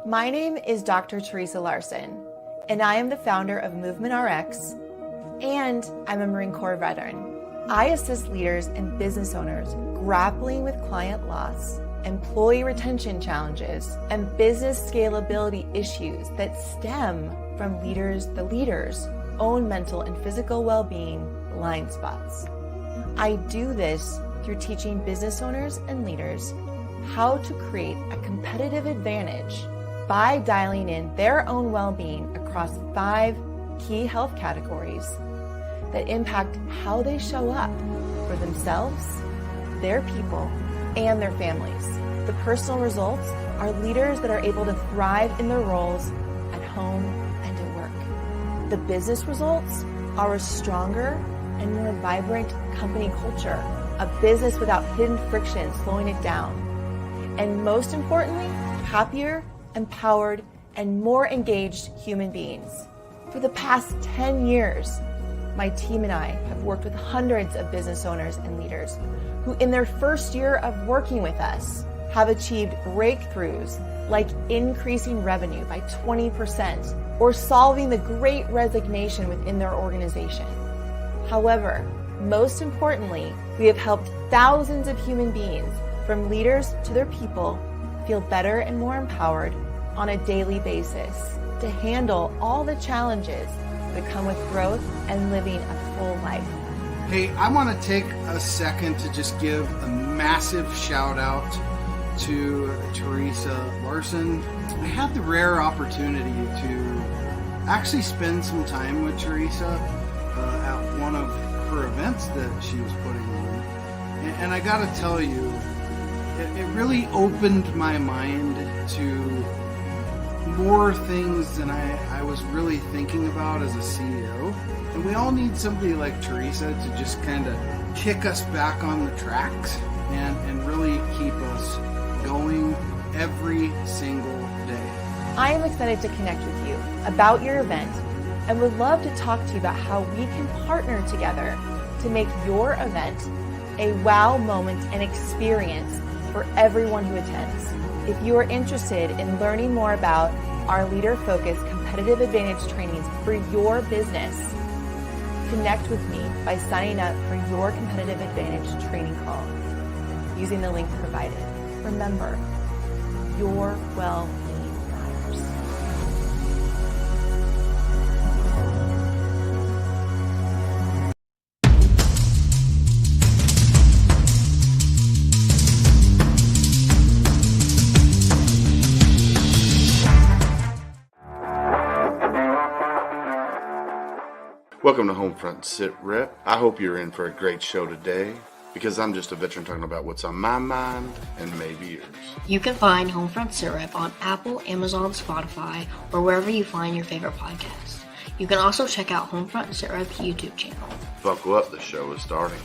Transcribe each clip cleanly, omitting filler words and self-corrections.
My name is Dr. Teresa Larson, and I am the founder of Movement RX, and I'm a Marine Corps veteran. I assist leaders and business owners grappling with client loss, employee retention challenges, and business scalability issues that stem from the leaders' own mental and physical well-being blind spots. I do this through teaching business owners and leaders how to create a competitive advantage by dialing in their own well-being across 5 key health categories that impact how they show up for themselves, their people, and their families. The personal results are leaders that are able to thrive in their roles at home and at work. The business results are a stronger and more vibrant company culture, a business without hidden friction slowing it down, and most importantly, happier, empowered, and more engaged human beings. For the past 10 years, my team and I have worked with hundreds of business owners and leaders who in their first year of working with us have achieved breakthroughs like increasing revenue by 20% or solving the great resignation within their organization. However, most importantly, we have helped thousands of human beings, from leaders to their people, feel better and more empowered on a daily basis to handle all the challenges that come with growth and living a full life. Hey, I want to take a second to just give a massive shout out to Teresa Larson. I had the rare opportunity to actually spend some time with Teresa at one of her events that she was putting on. And I got to tell you, it really opened my mind to more things than I was really thinking about as a CEO. And we all need somebody like Teresa to just kind of kick us back on the tracks and really keep us going every single day. I am excited to connect with you about your event and would love to talk to you about how we can partner together to make your event a wow moment and experience for everyone who attends. If you are interested in learning more about our leader-focused competitive advantage trainings for your business, connect with me by signing up for your competitive advantage training call using the link provided. Remember, your well-being matters. Welcome to HomeFront Sitrep. I hope you're in for a great show today, because I'm just a veteran talking about what's on my mind and maybe yours. You can find HomeFront Sitrep on Apple, Amazon, Spotify, or wherever you find your favorite podcasts. You can also check out HomeFront Sitrep's YouTube channel. Buckle up, the show is starting.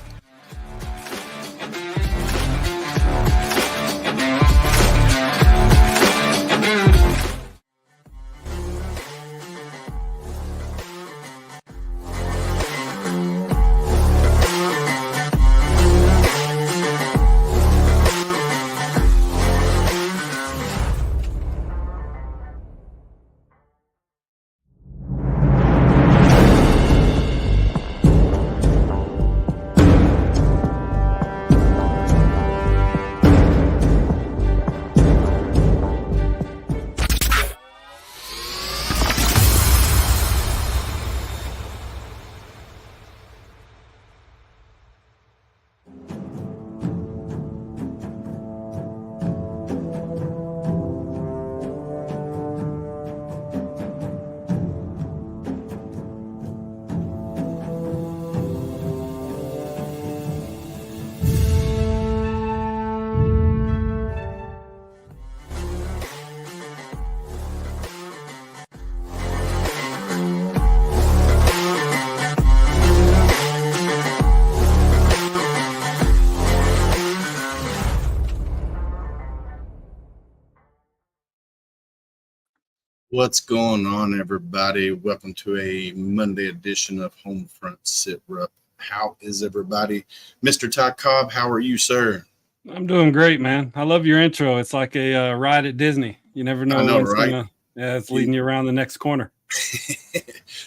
What's going on, everybody? Welcome to a Monday edition of HomeFront Sitrep. How is everybody? Mr. Ty Cobb, how are you, sir? I'm doing great, man. I love your intro. It's like a ride at Disney. You never I know know, what's right? it's leading you around the next corner.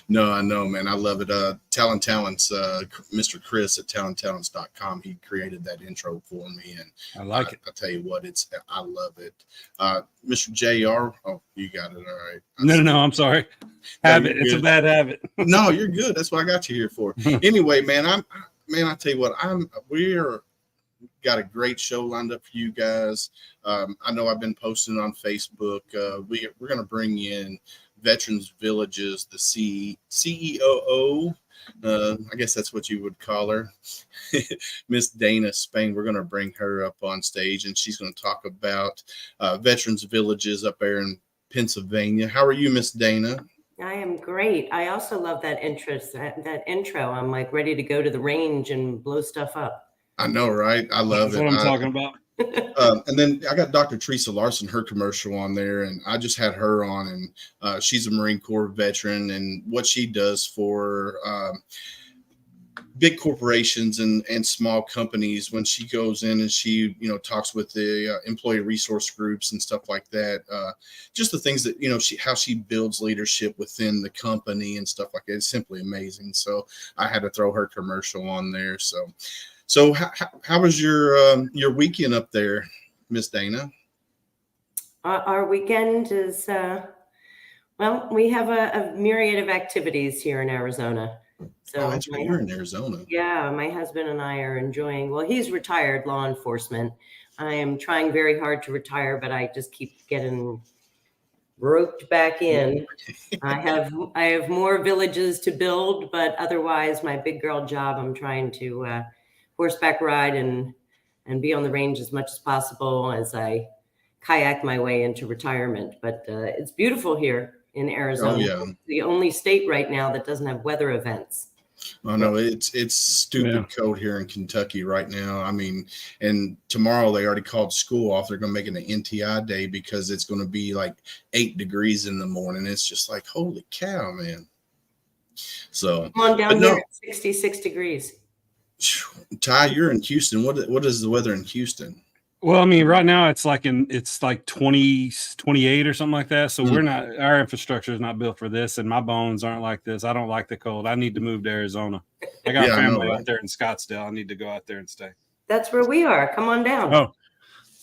No, I know, man. I love it. Talents, Mr. Chris at talenttalents.com. He created that intro for me, and I like it. I tell you what, I love it. Mr. JR, oh, you got it. All right. No, I'm sorry. Habit. It's a bad habit. No, you're good. That's what I got you here for. Anyway, man, I tell you what, we're got a great show lined up for you guys. I know I've been posting on Facebook. We're going to bring in Veterans Villages, the CEO. I guess that's what you would call her, Miss Dana Spain. We're going to bring her up on stage, and she's going to talk about Veterans Villages up there in Pennsylvania. How are you, Miss Dana? I am great. I also love that interest, that intro. I'm like ready to go to the range and blow stuff up. I know, right? I love That's it. what I'm talking about. And then I got Dr. Teresa Larson, her commercial on there, and I just had her on, and she's a Marine Corps veteran, and what she does for big corporations and small companies when she goes in and she, talks with the employee resource groups and stuff like that. Just the things that, how she builds leadership within the company and stuff like that. It's simply amazing. So I had to throw her commercial on there. So how was your weekend up there, Miss Dana? Our weekend is, we have a myriad of activities here in Arizona. So that's right. You're in Arizona. Yeah, my husband and I are enjoying, he's retired law enforcement. I am trying very hard to retire, but I just keep getting roped back in. I have more villages to build, but otherwise my big girl job, I'm trying to horseback ride and be on the range as much as possible as I kayak my way into retirement. But it's beautiful here in Arizona. Oh, yeah. It's the only state right now that doesn't have weather events. Oh no, it's stupid cold here in Kentucky right now. I mean, and tomorrow they already called school off. They're going to make it an NTI day because it's going to be like 8 degrees in the morning. It's just like, holy cow, man. So come on down here at 66 degrees. Ty, you're in Houston. What is the weather in Houston? Well, I mean, right now it's like 20, 28 or something like that. So our infrastructure is not built for this, and my bones aren't like this. I don't like the cold. I need to move to Arizona. I got family out there in Scottsdale. I need to go out there and stay. That's where we are. Come on down. Oh, a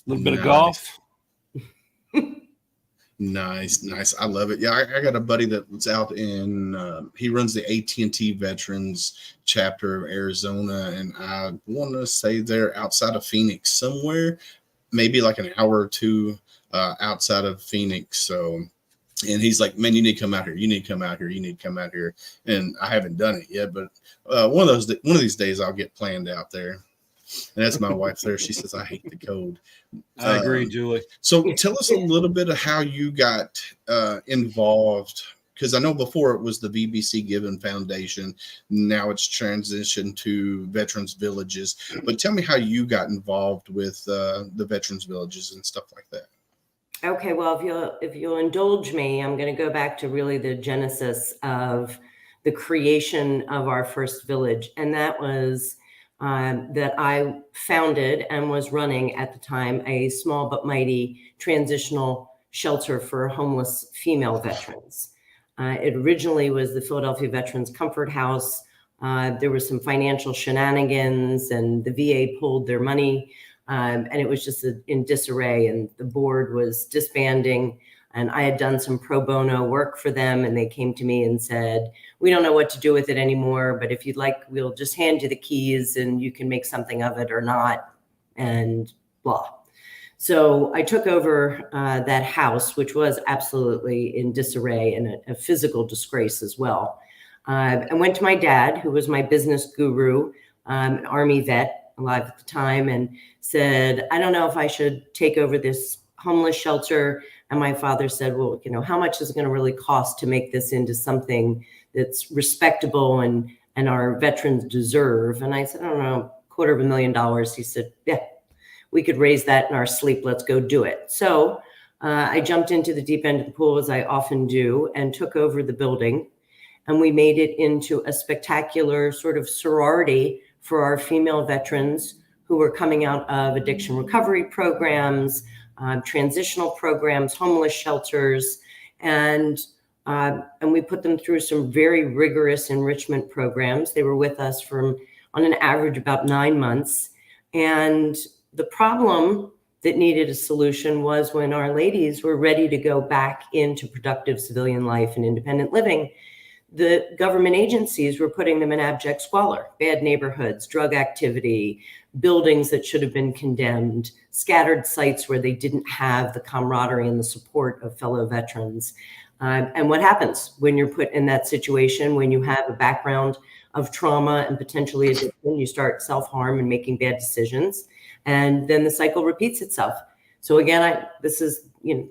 little bit of golf. Nice. I love it. Yeah, I got a buddy that's out in. He runs the AT&T Veterans chapter of Arizona, and I want to say they're outside of Phoenix somewhere, maybe like an hour or two outside of Phoenix. So, and he's like, "Man, you need to come out here. You need to come out here. You need to come out here." And I haven't done it yet, but one of these days I'll get planned out there. And that's my wife there. She says, I hate the cold. I agree, Julie. So tell us a little bit of how you got involved, because I know before it was the VBC Given Foundation. Now it's transitioned to Veterans Villages. But tell me how you got involved with the Veterans Villages and stuff like that. Okay, well, if you'll indulge me, I'm going to go back to really the genesis of the creation of our first village. And that was that I founded and was running at the time a small but mighty transitional shelter for homeless female veterans. It originally was the Philadelphia Veterans Comfort House. There were some financial shenanigans and the VA pulled their money and it was just in disarray, and the board was disbanding. And I had done some pro bono work for them, and they came to me and said, we don't know what to do with it anymore, but if you'd like, we'll just hand you the keys and you can make something of it or not, and blah. So I took over that house, which was absolutely in disarray and a physical disgrace as well. I went to my dad, who was my business guru, an Army vet, alive at the time, and said, I don't know if I should take over this homeless shelter. And my father said, well, how much is it going to really cost to make this into something that's respectable and our veterans deserve? And I said, I don't know, $250,000. He said, yeah, we could raise that in our sleep. Let's go do it. So I jumped into the deep end of the pool, as I often do, and took over the building. And we made it into a spectacular sort of sorority for our female veterans who were coming out of addiction recovery programs, transitional programs, homeless shelters, and we put them through some very rigorous enrichment programs. They were with us on an average, about 9 months. And the problem that needed a solution was when our ladies were ready to go back into productive civilian life and independent living, the government agencies were putting them in abject squalor, bad neighborhoods, drug activity, buildings that should have been condemned, scattered sites where they didn't have the camaraderie and the support of fellow veterans. And what happens when you're put in that situation, when you have a background of trauma and potentially addiction? You start self-harm and making bad decisions, and then the cycle repeats itself. So again, this is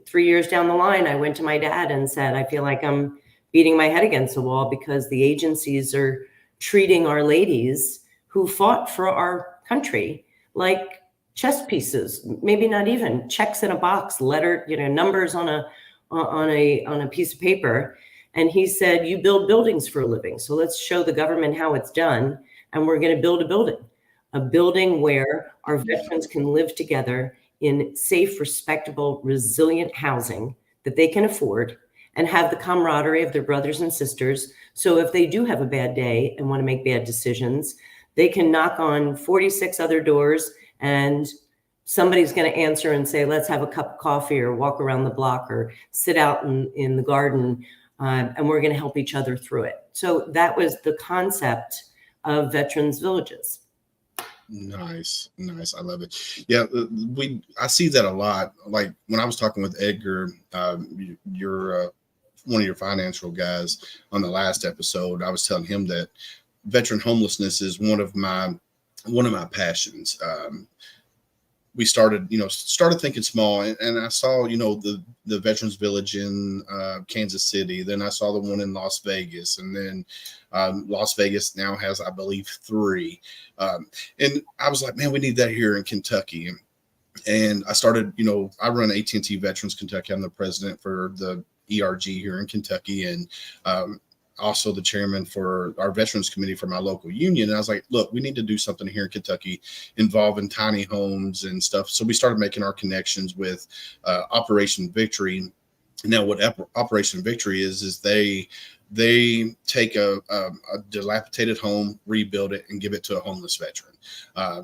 3 years down the line, I went to my dad and said, I feel like I'm beating my head against the wall because the agencies are treating our ladies who fought for our country like chess pieces, maybe not even checks in a box, lettered, numbers on a piece of paper. And he said, you build buildings for a living. So let's show the government how it's done. And we're going to build a building where our veterans can live together in safe, respectable, resilient housing that they can afford and have the camaraderie of their brothers and sisters. So if they do have a bad day and want to make bad decisions, they can knock on 46 other doors and somebody's going to answer and say, let's have a cup of coffee or walk around the block or sit out in the garden. And we're going to help each other through it. So that was the concept of Veterans Villages. Nice. I love it. Yeah, I see that a lot. Like when I was talking with Edgar, you're one of your financial guys on the last episode, I was telling him that veteran homelessness is one of my passions. We started thinking small, and I saw, the Veterans Village in Kansas City. Then I saw the one in Las Vegas, and then Las Vegas now has, I believe, 3. And I was like, man, we need that here in Kentucky. And I started, I run AT&T Veterans Kentucky. I'm the president for the ERG here in Kentucky, and also the chairman for our veterans committee for my local union. And I was like, look, we need to do something here in Kentucky involving tiny homes and stuff. So we started making our connections with Operation Victory. Now what Operation Victory is they take a dilapidated home, rebuild it, and give it to a homeless veteran.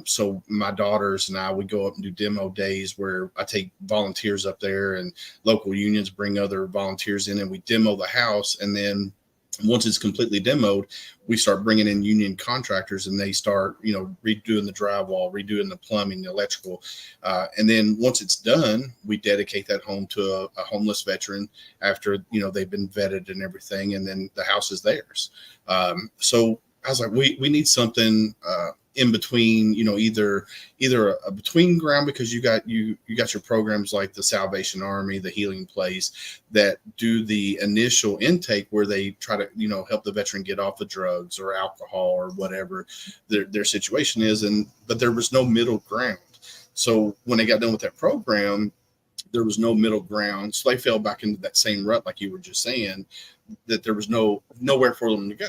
So my daughters and I would go up and do demo days where I take volunteers up there, and local unions bring other volunteers in, and we demo the house. And then once it's completely demoed, we start bringing in union contractors, and they start, redoing the drywall, redoing the plumbing, the electrical. And then once it's done, we dedicate that home to a homeless veteran after, they've been vetted and everything. And then the house is theirs. So I was like, we need something in between, either a between ground, because you got your programs like the Salvation Army, the Healing Place, that do the initial intake where they try to, help the veteran get off of drugs or alcohol or whatever their situation is. But there was no middle ground. So when they got done with that program, there was no middle ground. So they fell back into that same rut, like you were just saying, that there was nowhere for them to go.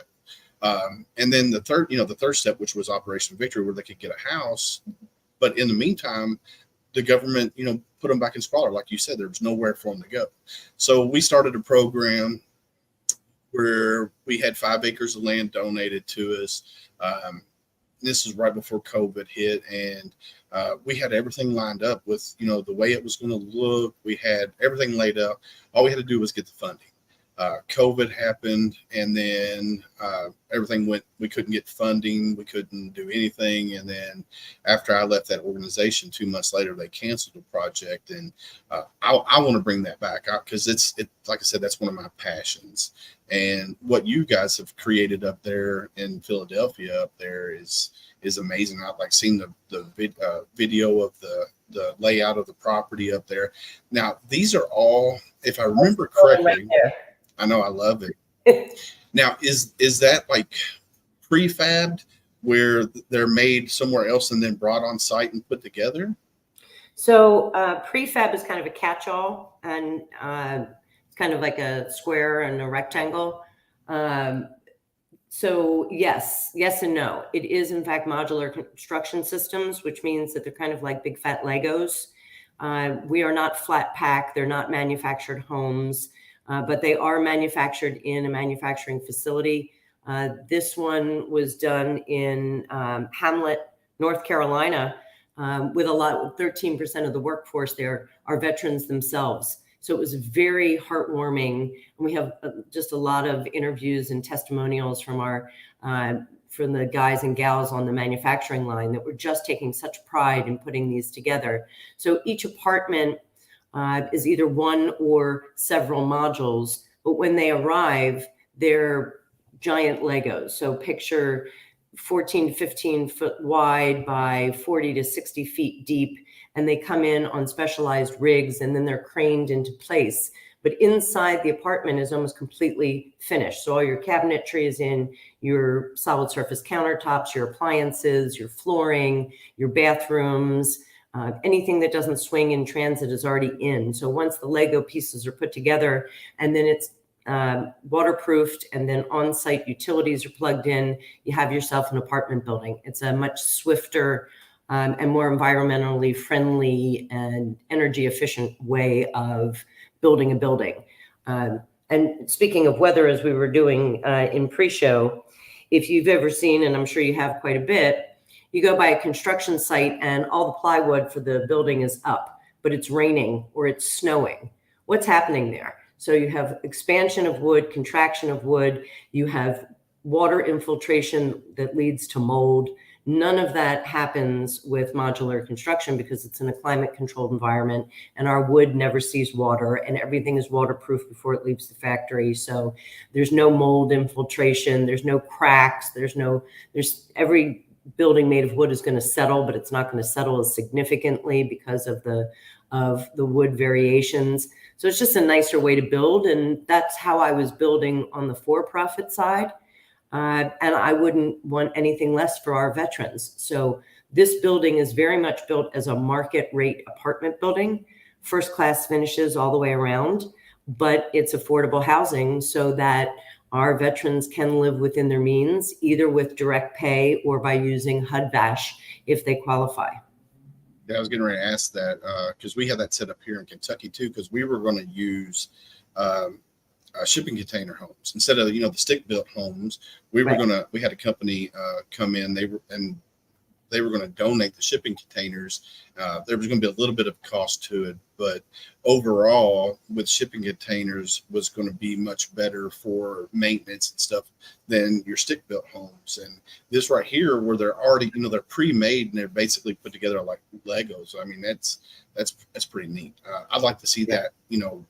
And then the third step, which was Operation Victory, where they could get a house. But in the meantime, the government, put them back in squalor. Like you said, there was nowhere for them to go. So we started a program where we had 5 acres of land donated to us. This is right before COVID hit, and we had everything lined up with, the way it was going to look. We had everything laid out. All we had to do was get the funding. COVID happened, and then everything went. We couldn't get funding. We couldn't do anything. And then after I left that organization, 2 months later, they canceled the project. And I want to bring that back because it's like I said, that's one of my passions. And what you guys have created up there in Philadelphia up there is amazing. I've like seen the video of the layout of the property up there. Now, these are all, if I remember correctly, I know, I love it. Now, is that like prefabbed where they're made somewhere else and then brought on site and put together? So prefab is kind of a catch-all, and it's kind of like a square and a rectangle. So yes and no. It is in fact modular construction systems, which means that they're kind of like big fat Legos. We are not flat pack. They're not manufactured homes, but they are manufactured in a manufacturing facility. This one was done in Hamlet, North Carolina, with 13% of the workforce there are veterans themselves. So it was very heartwarming. And we have just a lot of interviews and testimonials from from the guys and gals on the manufacturing line that were just taking such pride in putting these together. So each apartment is either one or several modules, but when they arrive, they're giant Legos. So picture 14 to 15 foot wide by 40 to 60 feet deep, and they come in on specialized rigs and then they're craned into place. But inside the apartment is almost completely finished. So all your cabinetry is in, your solid surface countertops, your appliances, your flooring, your bathrooms, anything that doesn't swing in transit is already in. So once the Lego pieces are put together and then it's waterproofed and then on-site utilities are plugged in, you have yourself an apartment building. It's a much swifter and more environmentally friendly and energy efficient way of building a building. And speaking of weather, as we were doing in pre-show, if you've ever seen, and I'm sure you have quite a bit, you go by a construction site and all the plywood for the building is up, but it's raining or it's snowing. What's happening there? So you have expansion of wood, contraction of wood, you have water infiltration that leads to mold. None of that happens with modular construction because it's in a climate controlled environment and our wood never sees water and everything is waterproof before it leaves the factory. So there's no mold infiltration, there's no cracks, there's every building made of wood is going to settle, but it's not going to settle as significantly because of the wood variations. So it's just a nicer way to build. And that's how I was building on the for-profit side. And I wouldn't want anything less for our veterans. So this building is very much built as a market rate apartment building, first class finishes all the way around, but it's affordable housing so that our veterans can live within their means, either with direct pay or by using HUD-VASH if they qualify. Yeah, I was getting ready to ask that because we had that set up here in Kentucky too, because we were going to use shipping container homes instead of the stick-built homes. We had a company come in. They were going to donate the shipping containers. There was going to be a little bit of cost to it, but overall, with shipping containers, was going to be much better for maintenance and stuff than your stick-built homes. And this right here, where they're already, they're pre-made and they're basically put together like Legos. I mean, that's pretty neat. I'd like to see that,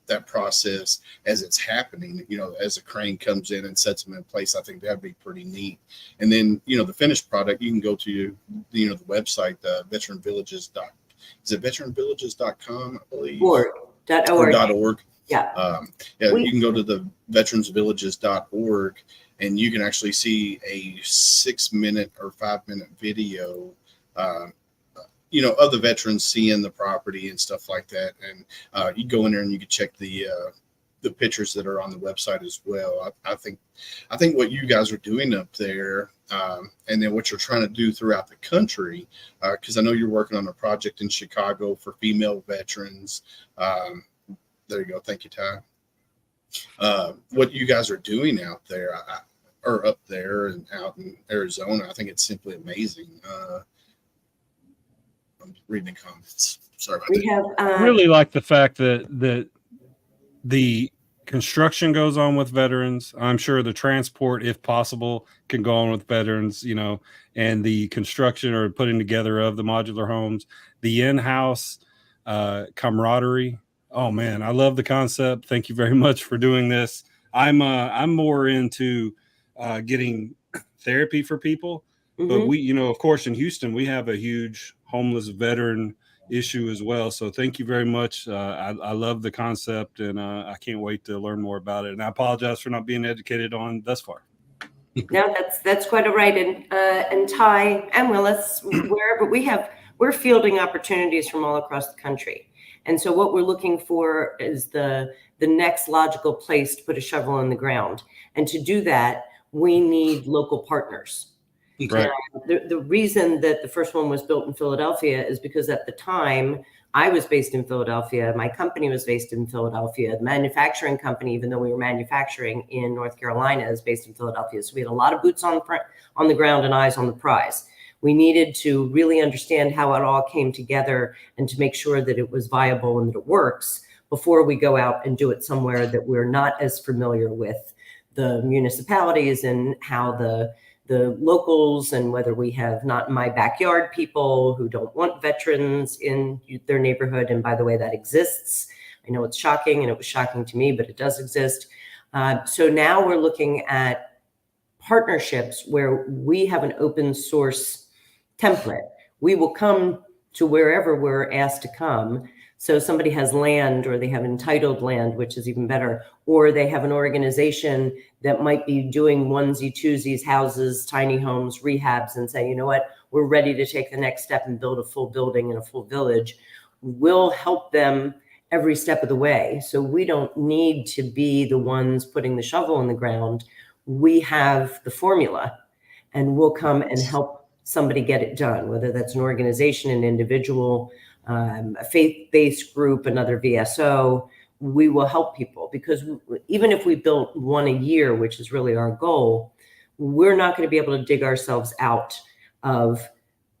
that process as it's happening. As a crane comes in and sets them in place, I think that'd be pretty neat. And then, the finished product, you can go to the website, veteranvillages.com, I believe. .org. Yeah. You can go to the veteransvillages.org and you can actually see a 6-minute or 5-minute video, of the veterans seeing the property and stuff like that. And you go in there and you can check the pictures that are on the website as well. I think what you guys are doing up there, and then what you're trying to do throughout the country, because I know you're working on a project in Chicago for female veterans. There you go. Thank you, Ty. What you guys are doing out there, or up there and out in Arizona, I think it's simply amazing. I'm reading the comments. Sorry about that. I really like the fact that the construction goes on with veterans. I'm sure the transport, if possible, can go on with veterans, and the construction or putting together of the modular homes, the in-house camaraderie. Oh man, I love the concept. Thank you very much for doing this. I'm more into getting therapy for people, but we, of course, in Houston, we have a huge homeless veteran issue as well. So thank you very much. I love the concept, and I can't wait to learn more about it. And I apologize for not being educated on thus far. No, that's quite all right. And Ty and Willis, wherever we're fielding opportunities from all across the country. And so what we're looking for is the next logical place to put a shovel in the ground. And to do that, we need local partners. Right. The reason that the first one was built in Philadelphia is because at the time I was based in Philadelphia. My company was based in Philadelphia. The manufacturing company, even though we were manufacturing in North Carolina, is based in Philadelphia. So we had a lot of boots on the ground and eyes on the prize. We needed to really understand how it all came together and to make sure that it was viable and that it works before we go out and do it somewhere that we're not as familiar with the municipalities and how the locals, and whether we have not in my backyard people who don't want veterans in their neighborhood. And by the way, that exists. I know it's shocking, and it was shocking to me, but it does exist. So now we're looking at partnerships where we have an open source template. We will come to wherever we're asked to come. So somebody has land, or they have entitled land, which is even better, or they have an organization that might be doing onesie twosies, houses, tiny homes, rehabs, and say, you know what, we're ready to take the next step and build a full building and a full village. We'll help them every step of the way. So we don't need to be the ones putting the shovel in the ground. We have the formula, and we'll come and help somebody get it done, whether that's an organization, an individual, a faith-based group, another VSO. We will help people, because even if we built one a year, which is really our goal, we're not going to be able to dig ourselves out of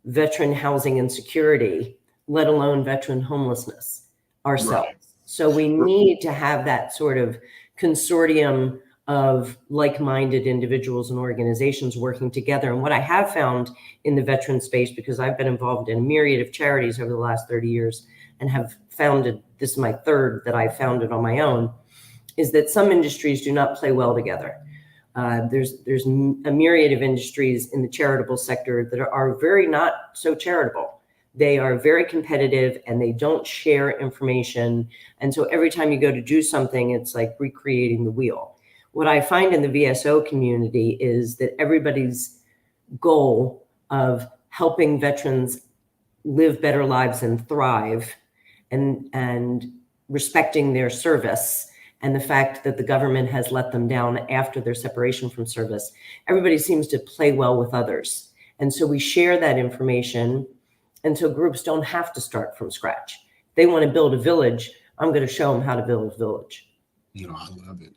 veteran housing insecurity, let alone veteran homelessness ourselves. Right. So we need to have that sort of consortium of like-minded individuals and organizations working together. And what I have found in the veteran space, because I've been involved in a myriad of charities over the last 30 years and have founded, this is my third that I founded on my own, is that some industries do not play well together. There's a myriad of industries in the charitable sector that are very not so charitable. They are very competitive, and they don't share information. And so every time you go to do something, it's like recreating the wheel. What I find in the VSO community is that everybody's goal of helping veterans live better lives and thrive, and respecting their service, and the fact that the government has let them down after their separation from service, everybody seems to play well with others. And so we share that information, and so groups don't have to start from scratch. They want to build a village. I'm going to show them how to build a village. I love it.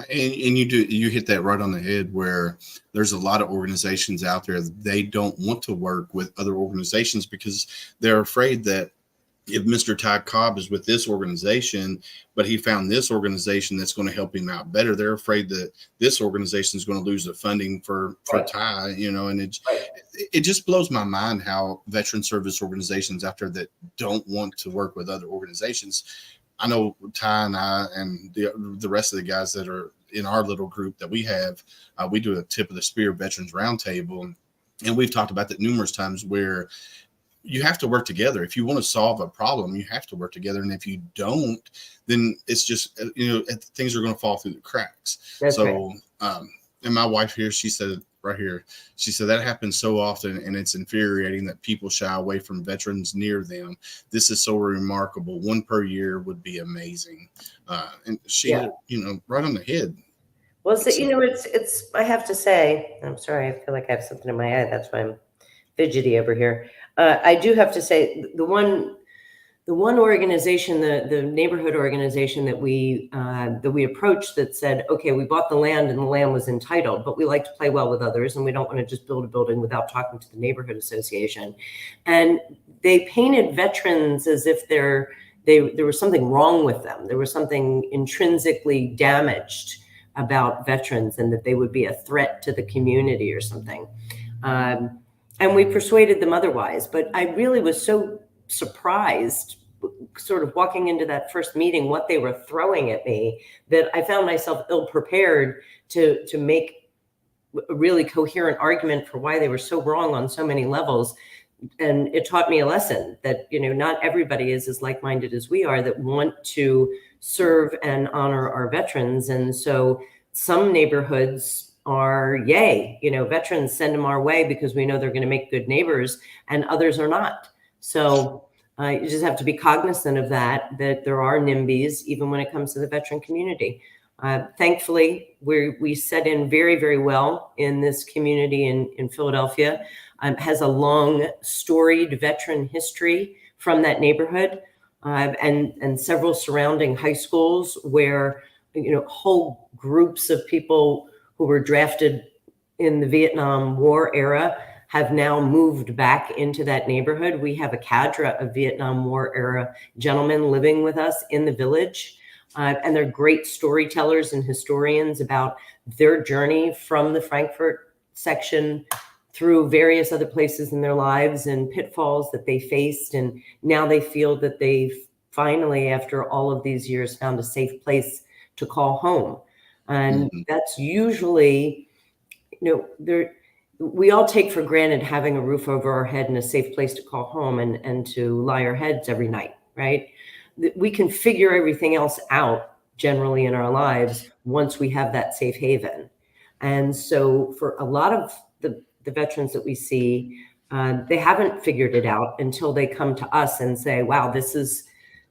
And you hit that right on the head, where there's a lot of organizations out there, they don't want to work with other organizations because they're afraid that if Mr. Ty Cobb is with this organization, but he found this organization that's going to help him out better, they're afraid that this organization is going to lose the funding for Ty, and it just blows my mind how veteran service organizations out there that don't want to work with other organizations. I know Ty and I and the rest of the guys that are in our little group that we have, we do a tip of the spear Veterans Roundtable. And we've talked about that numerous times, where you have to work together. If you want to solve a problem, you have to work together. And if you don't, then it's just, things are going to fall through the cracks. That's so, right. And my wife here, she said right here, she said that happens so often, and it's infuriating that people shy away from veterans near them. This is so remarkable. One per year would be amazing. And she, right on the head. Well, so, it's, I have to say, I'm sorry, I feel like I have something in my eye. That's why I'm fidgety over here. I do have to say, the one organization, the neighborhood organization that we approached, that said, okay, we bought the land and the land was entitled, but we like to play well with others, and we don't want to just build a building without talking to the neighborhood association. And they painted veterans as if there was something wrong with them. There was something intrinsically damaged about veterans, and that they would be a threat to the community or something. And we persuaded them otherwise. But I really was so surprised, sort of walking into that first meeting, what they were throwing at me, that I found myself ill-prepared to make a really coherent argument for why they were so wrong on so many levels. And it taught me a lesson that, not everybody is as like-minded as we are, that want to serve and honor our veterans. And so some neighborhoods are, yay, veterans, send them our way because we know they're going to make good neighbors, and others are not. So you just have to be cognizant of that there are NIMBYs, even when it comes to the veteran community. Thankfully, we set in very, very well in this community in Philadelphia. Has a long, storied veteran history from that neighborhood, and several surrounding high schools where, whole groups of people who were drafted in the Vietnam War era have now moved back into that neighborhood. We have a cadre of Vietnam War era gentlemen living with us in the village. And they're great storytellers and historians about their journey from the Frankfurt section through various other places in their lives and pitfalls that they faced. And now they feel that they've finally, after all of these years, found a safe place to call home. And that's usually, we all take for granted having a roof over our head and a safe place to call home and to lie our heads every night, right? We can figure everything else out generally in our lives once we have that safe haven. And so for a lot of the veterans that we see, they haven't figured it out until they come to us and say, wow,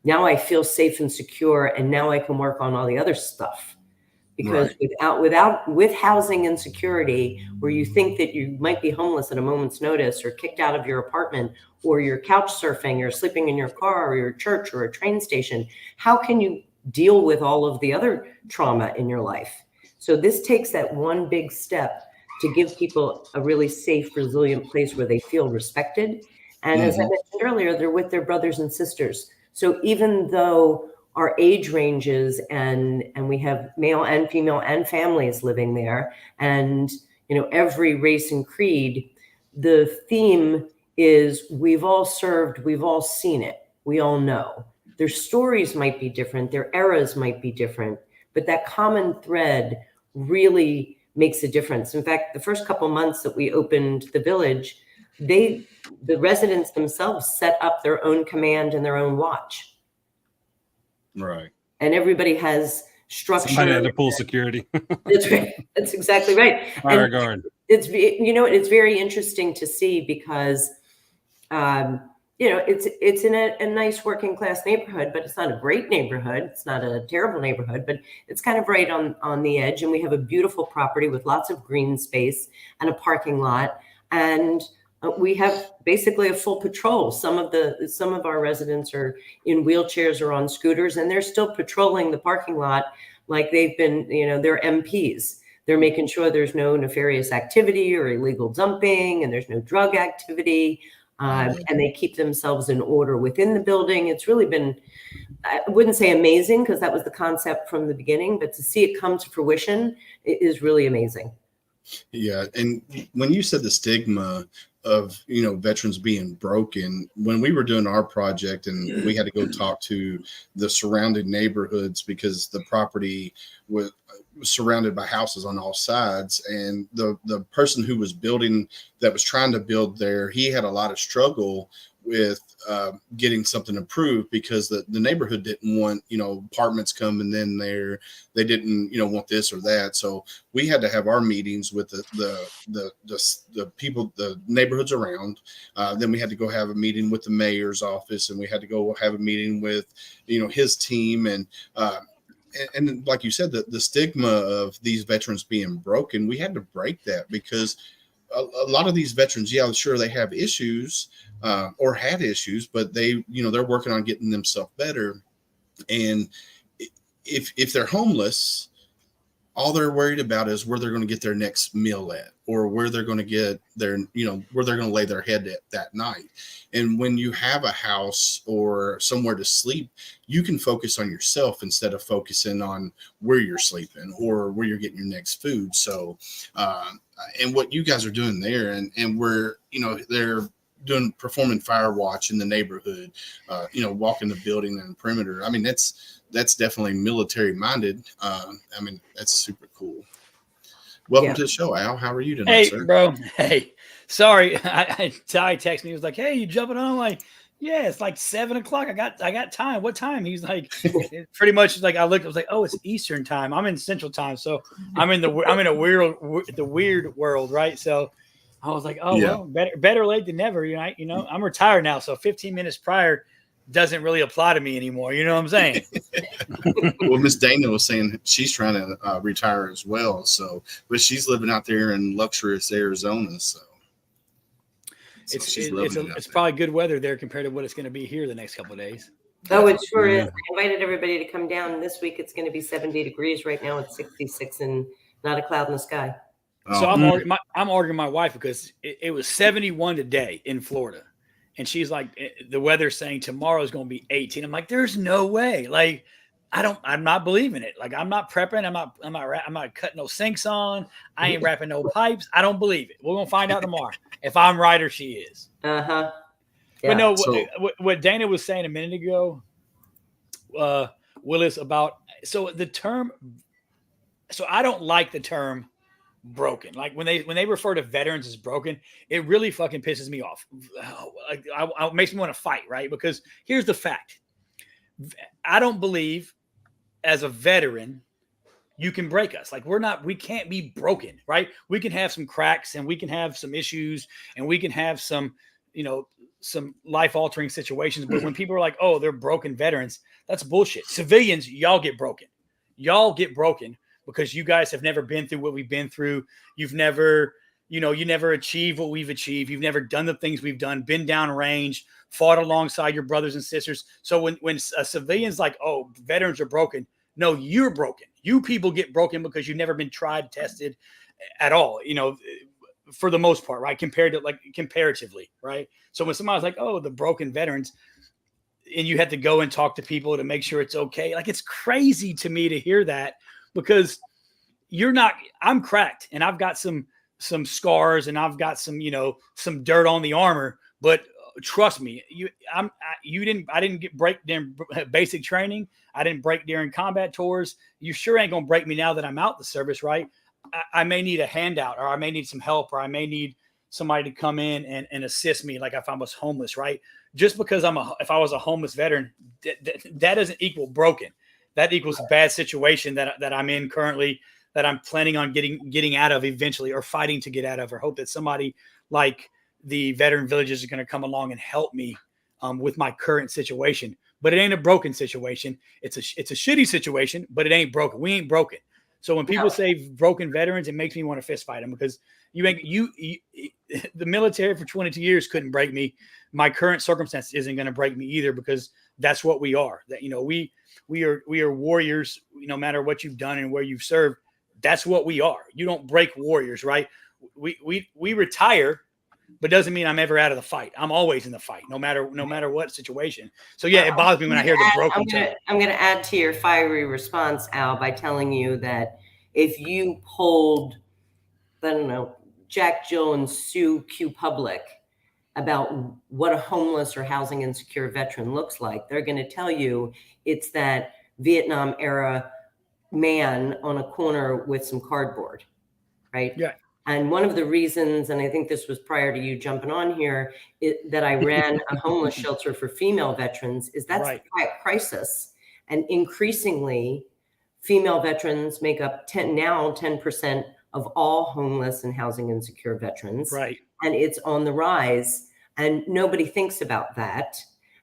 now I feel safe and secure, and now I can work on all the other stuff. Because with housing insecurity, where you think that you might be homeless at a moment's notice or kicked out of your apartment, or you're couch surfing or sleeping in your car or your church or a train station, how can you deal with all of the other trauma in your life? So this takes that one big step to give people a really safe, resilient place where they feel respected. And as I mentioned earlier, they're with their brothers and sisters. So even though our age ranges and we have male and female and families living there, and every race and creed, the theme is we've all served, we've all seen it, we all know. Their stories might be different, their eras might be different, but that common thread really makes a difference. In fact, the first couple months that we opened the village, the residents themselves set up their own command and their own watch. Right. And everybody has structure. Somebody had to pull security. That's right. That's exactly right. Fire guard. It's very interesting to see because, it's in a nice working class neighborhood, but it's not a great neighborhood. It's not a terrible neighborhood, but it's kind of right on the edge. And we have a beautiful property with lots of green space and a parking lot. And we have basically a full patrol. Some of our residents are in wheelchairs or on scooters, and they're still patrolling the parking lot like they've been, they're MPs. They're making sure there's no nefarious activity or illegal dumping, and there's no drug activity, and they keep themselves in order within the building. It's really been, I wouldn't say amazing because that was the concept from the beginning, but to see it come to fruition is really amazing. Yeah. And when you said the stigma of, veterans being broken, when we were doing our project and we had to go talk to the surrounding neighborhoods because the property was surrounded by houses on all sides, and the person who was trying to build there, he had a lot of struggle with getting something approved because the neighborhood didn't want apartments coming in there. They didn't want this or that. So we had to have our meetings with the people, the neighborhoods around. Then we had to go have a meeting with the mayor's office, and we had to go have a meeting with his team. And like you said, the stigma of these veterans being broken, we had to break that because a lot of these veterans, yeah, sure, they have issues or had issues, but they're working on getting themselves better. And if they're homeless, all they're worried about is where they're going to get their next meal at, or where they're going to get their, where they're going to lay their head at that night. And when you have a house or somewhere to sleep, you can focus on yourself instead of focusing on where you're sleeping or where you're getting your next food. So, and what you guys are doing there, and we're, they're performing fire watch in the neighborhood, walking the building and perimeter. I mean, that's definitely military minded. That's super cool. Welcome to the show, Al. How are you tonight, sir? Hey, bro. Hey, sorry. Ty texted me. He was like, "Hey, you jumping on?" I'm like, yeah, it's like 7 o'clock. I got time. What time? He's like, pretty much like I looked. I was like, oh, it's Eastern time. I'm in Central time, so I'm in the weird world, right? So I was like, oh, yeah. Well, better late than never. I'm retired now, so 15 minutes prior, doesn't really apply to me anymore. You know what I'm saying? Well, Miss Dana was saying she's trying to retire as well. So, but she's living out there in luxurious Arizona. So she's loving it. It's probably good weather there compared to what it's going to be here the next couple of days. Oh, it sure is. I invited everybody to come down. This week it's going to be 70 degrees. Right now it's 66 and not a cloud in the sky. So I'm arguing my wife because it was 71 today in Florida. And she's like, the weather's saying tomorrow is going to be 18. I'm like, there's no way. Like, I'm not believing it. Like, I'm not prepping. I'm not cutting no sinks on. I ain't wrapping no pipes. I don't believe it. We're going to find out tomorrow if I'm right or she is. Uh-huh. Yeah. But no, what Dana was saying a minute ago, Willis, about, so I don't like the term broken. Like when they refer to veterans as broken, it really fucking pisses me off. Like, it makes me want to fight, right? Because here's the fact. I don't believe as a veteran you can break us. Like we can't be broken, right? We can have some cracks and we can have some issues and we can have some, some life-altering situations. But when people are like, oh, they're broken veterans, that's bullshit. Civilians, y'all get broken. Y'all get broken because you guys have never been through what we've been through. You've never, you never achieved what we've achieved. You've never done the things we've done, been down range, fought alongside your brothers and sisters. So when a civilian's like, oh, veterans are broken, no, you're broken. You people get broken because you've never been tried, tested at all, for the most part, right? Comparatively, right? So when somebody's like, oh, the broken veterans, and you had to go and talk to people to make sure it's okay. Like, it's crazy to me to hear that because I'm cracked and I've got some scars and I've got some some dirt on the armor, but trust me, I didn't break during basic training. I didn't break during combat tours. You sure ain't gonna break me now that I'm out the service, right? I may need a handout, or I may need some help, or I may need somebody to come in and assist me, like if I was homeless, right? Just because if I was a homeless veteran, that doesn't equal broken. That equals a bad situation that I'm in currently, that I'm planning on getting out of eventually, or fighting to get out of, or hope that somebody like the veteran villages are going to come along and help me with my current situation. But it ain't a broken situation. It's a shitty situation, but it ain't broken. We ain't broken. So when people say broken veterans, it makes me want to fist fight them, because the military for 22 years couldn't break me. My current circumstance isn't going to break me either, because that's what we are. That, we are warriors, no matter what you've done and where you've served. That's what we are. You don't break warriors, right? We retire, but doesn't mean I'm ever out of the fight. I'm always in the fight, no matter what situation. So yeah, it bothers me when I hear the broken term. I'm going to add to your fiery response, Al, by telling you that if you polled, I don't know, Jack, Jill, and Sue Q Public about what a homeless or housing insecure veteran looks like, they're going to tell you it's that Vietnam era man on a corner with some cardboard, right? Yeah. And one of the reasons, and I think this was prior to you jumping on here, that I ran a homeless shelter for female veterans, is that's right. The crisis. And increasingly, female veterans make up 10% of all homeless and housing insecure veterans. Right. And it's on the rise, and nobody thinks about that.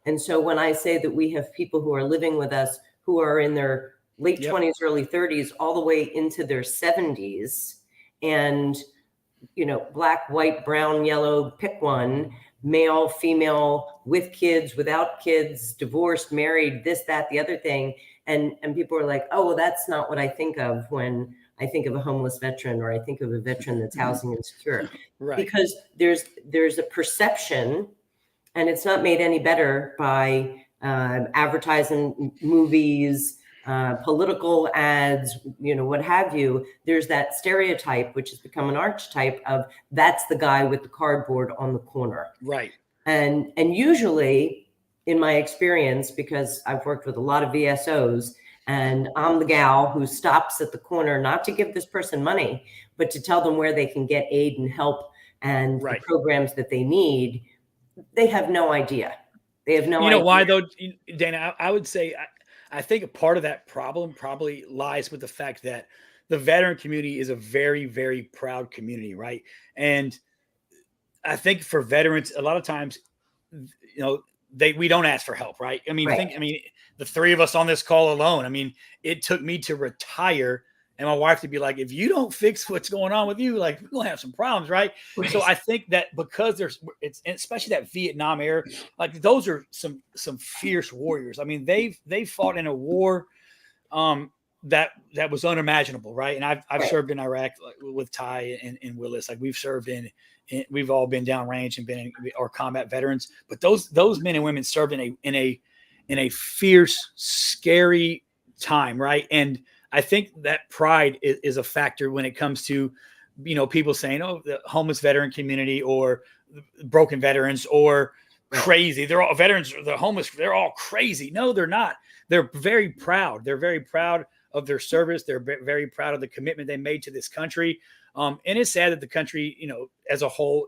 And so when I say that we have people who are living with us who are in their late 20s, early 30s, all the way into their 70s, and black, white, brown, yellow, pick one, male, female, with kids, without kids, divorced, married, this, that, the other thing. And people are like, oh, well, that's not what I think of when I think of a homeless veteran, or I think of a veteran that's housing insecure. Right. Because there's a perception, and it's not made any better by advertising, movies, political ads, what have you. There's that stereotype, which has become an archetype of that's the guy with the cardboard on the corner. Right. And usually, in my experience, because I've worked with a lot of VSOs, and I'm the gal who stops at the corner, not to give this person money, but to tell them where they can get aid and help and the programs that they need. They have no idea. They have no idea. You know why though, Dana? I would say, I think a part of that problem probably lies with the fact that the veteran community is a very, very proud community, right? And I think for veterans, a lot of times, we don't ask for help, right? I mean, Right. the three of us on this call alone, I mean, it took me to retire and my wife to be like, if you don't fix what's going on with you, like we're gonna have some problems, right? Right. So I think that because it's especially that Vietnam era, like those are some fierce warriors. I mean, they fought in a war that was unimaginable, right? And I've Right. served in Iraq with Ty and Willis. Like we've served we've all been downrange and been our combat veterans. But those men and women served in a fierce, scary time, right? And I think that pride is a factor when it comes to, people saying, oh, the homeless veteran community or broken veterans or crazy. They're all veterans, the homeless, they're all crazy. No, they're not. They're very proud. They're very proud of their service. They're very proud of the commitment they made to this country. And it's sad that the country, as a whole,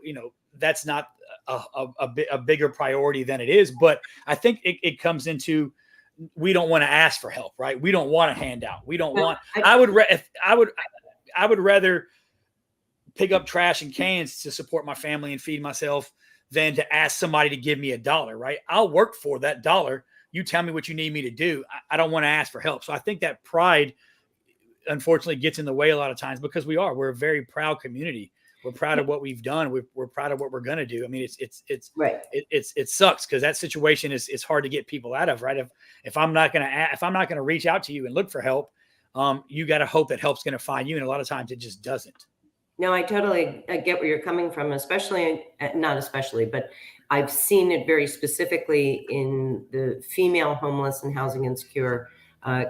that's not a bigger priority than it is. But I think it comes into, we don't want to ask for help, right? We don't want a handout. We don't want. I would rather pick up trash and cans to support my family and feed myself than to ask somebody to give me $1, right? I'll work for that $1. You tell me what you need me to do. I don't want to ask for help. So I think that pride, unfortunately, gets in the way a lot of times because we're a very proud community. We're proud of what we've done. We're proud of what we're going to do. I mean, right. It sucks because that situation is hard to get people out of, right? If I'm not going to reach out to you and look for help, you got to hope that help's going to find you. And a lot of times it just doesn't. No, I totally get where you're coming from, not especially, but I've seen it very specifically in the female homeless and housing insecure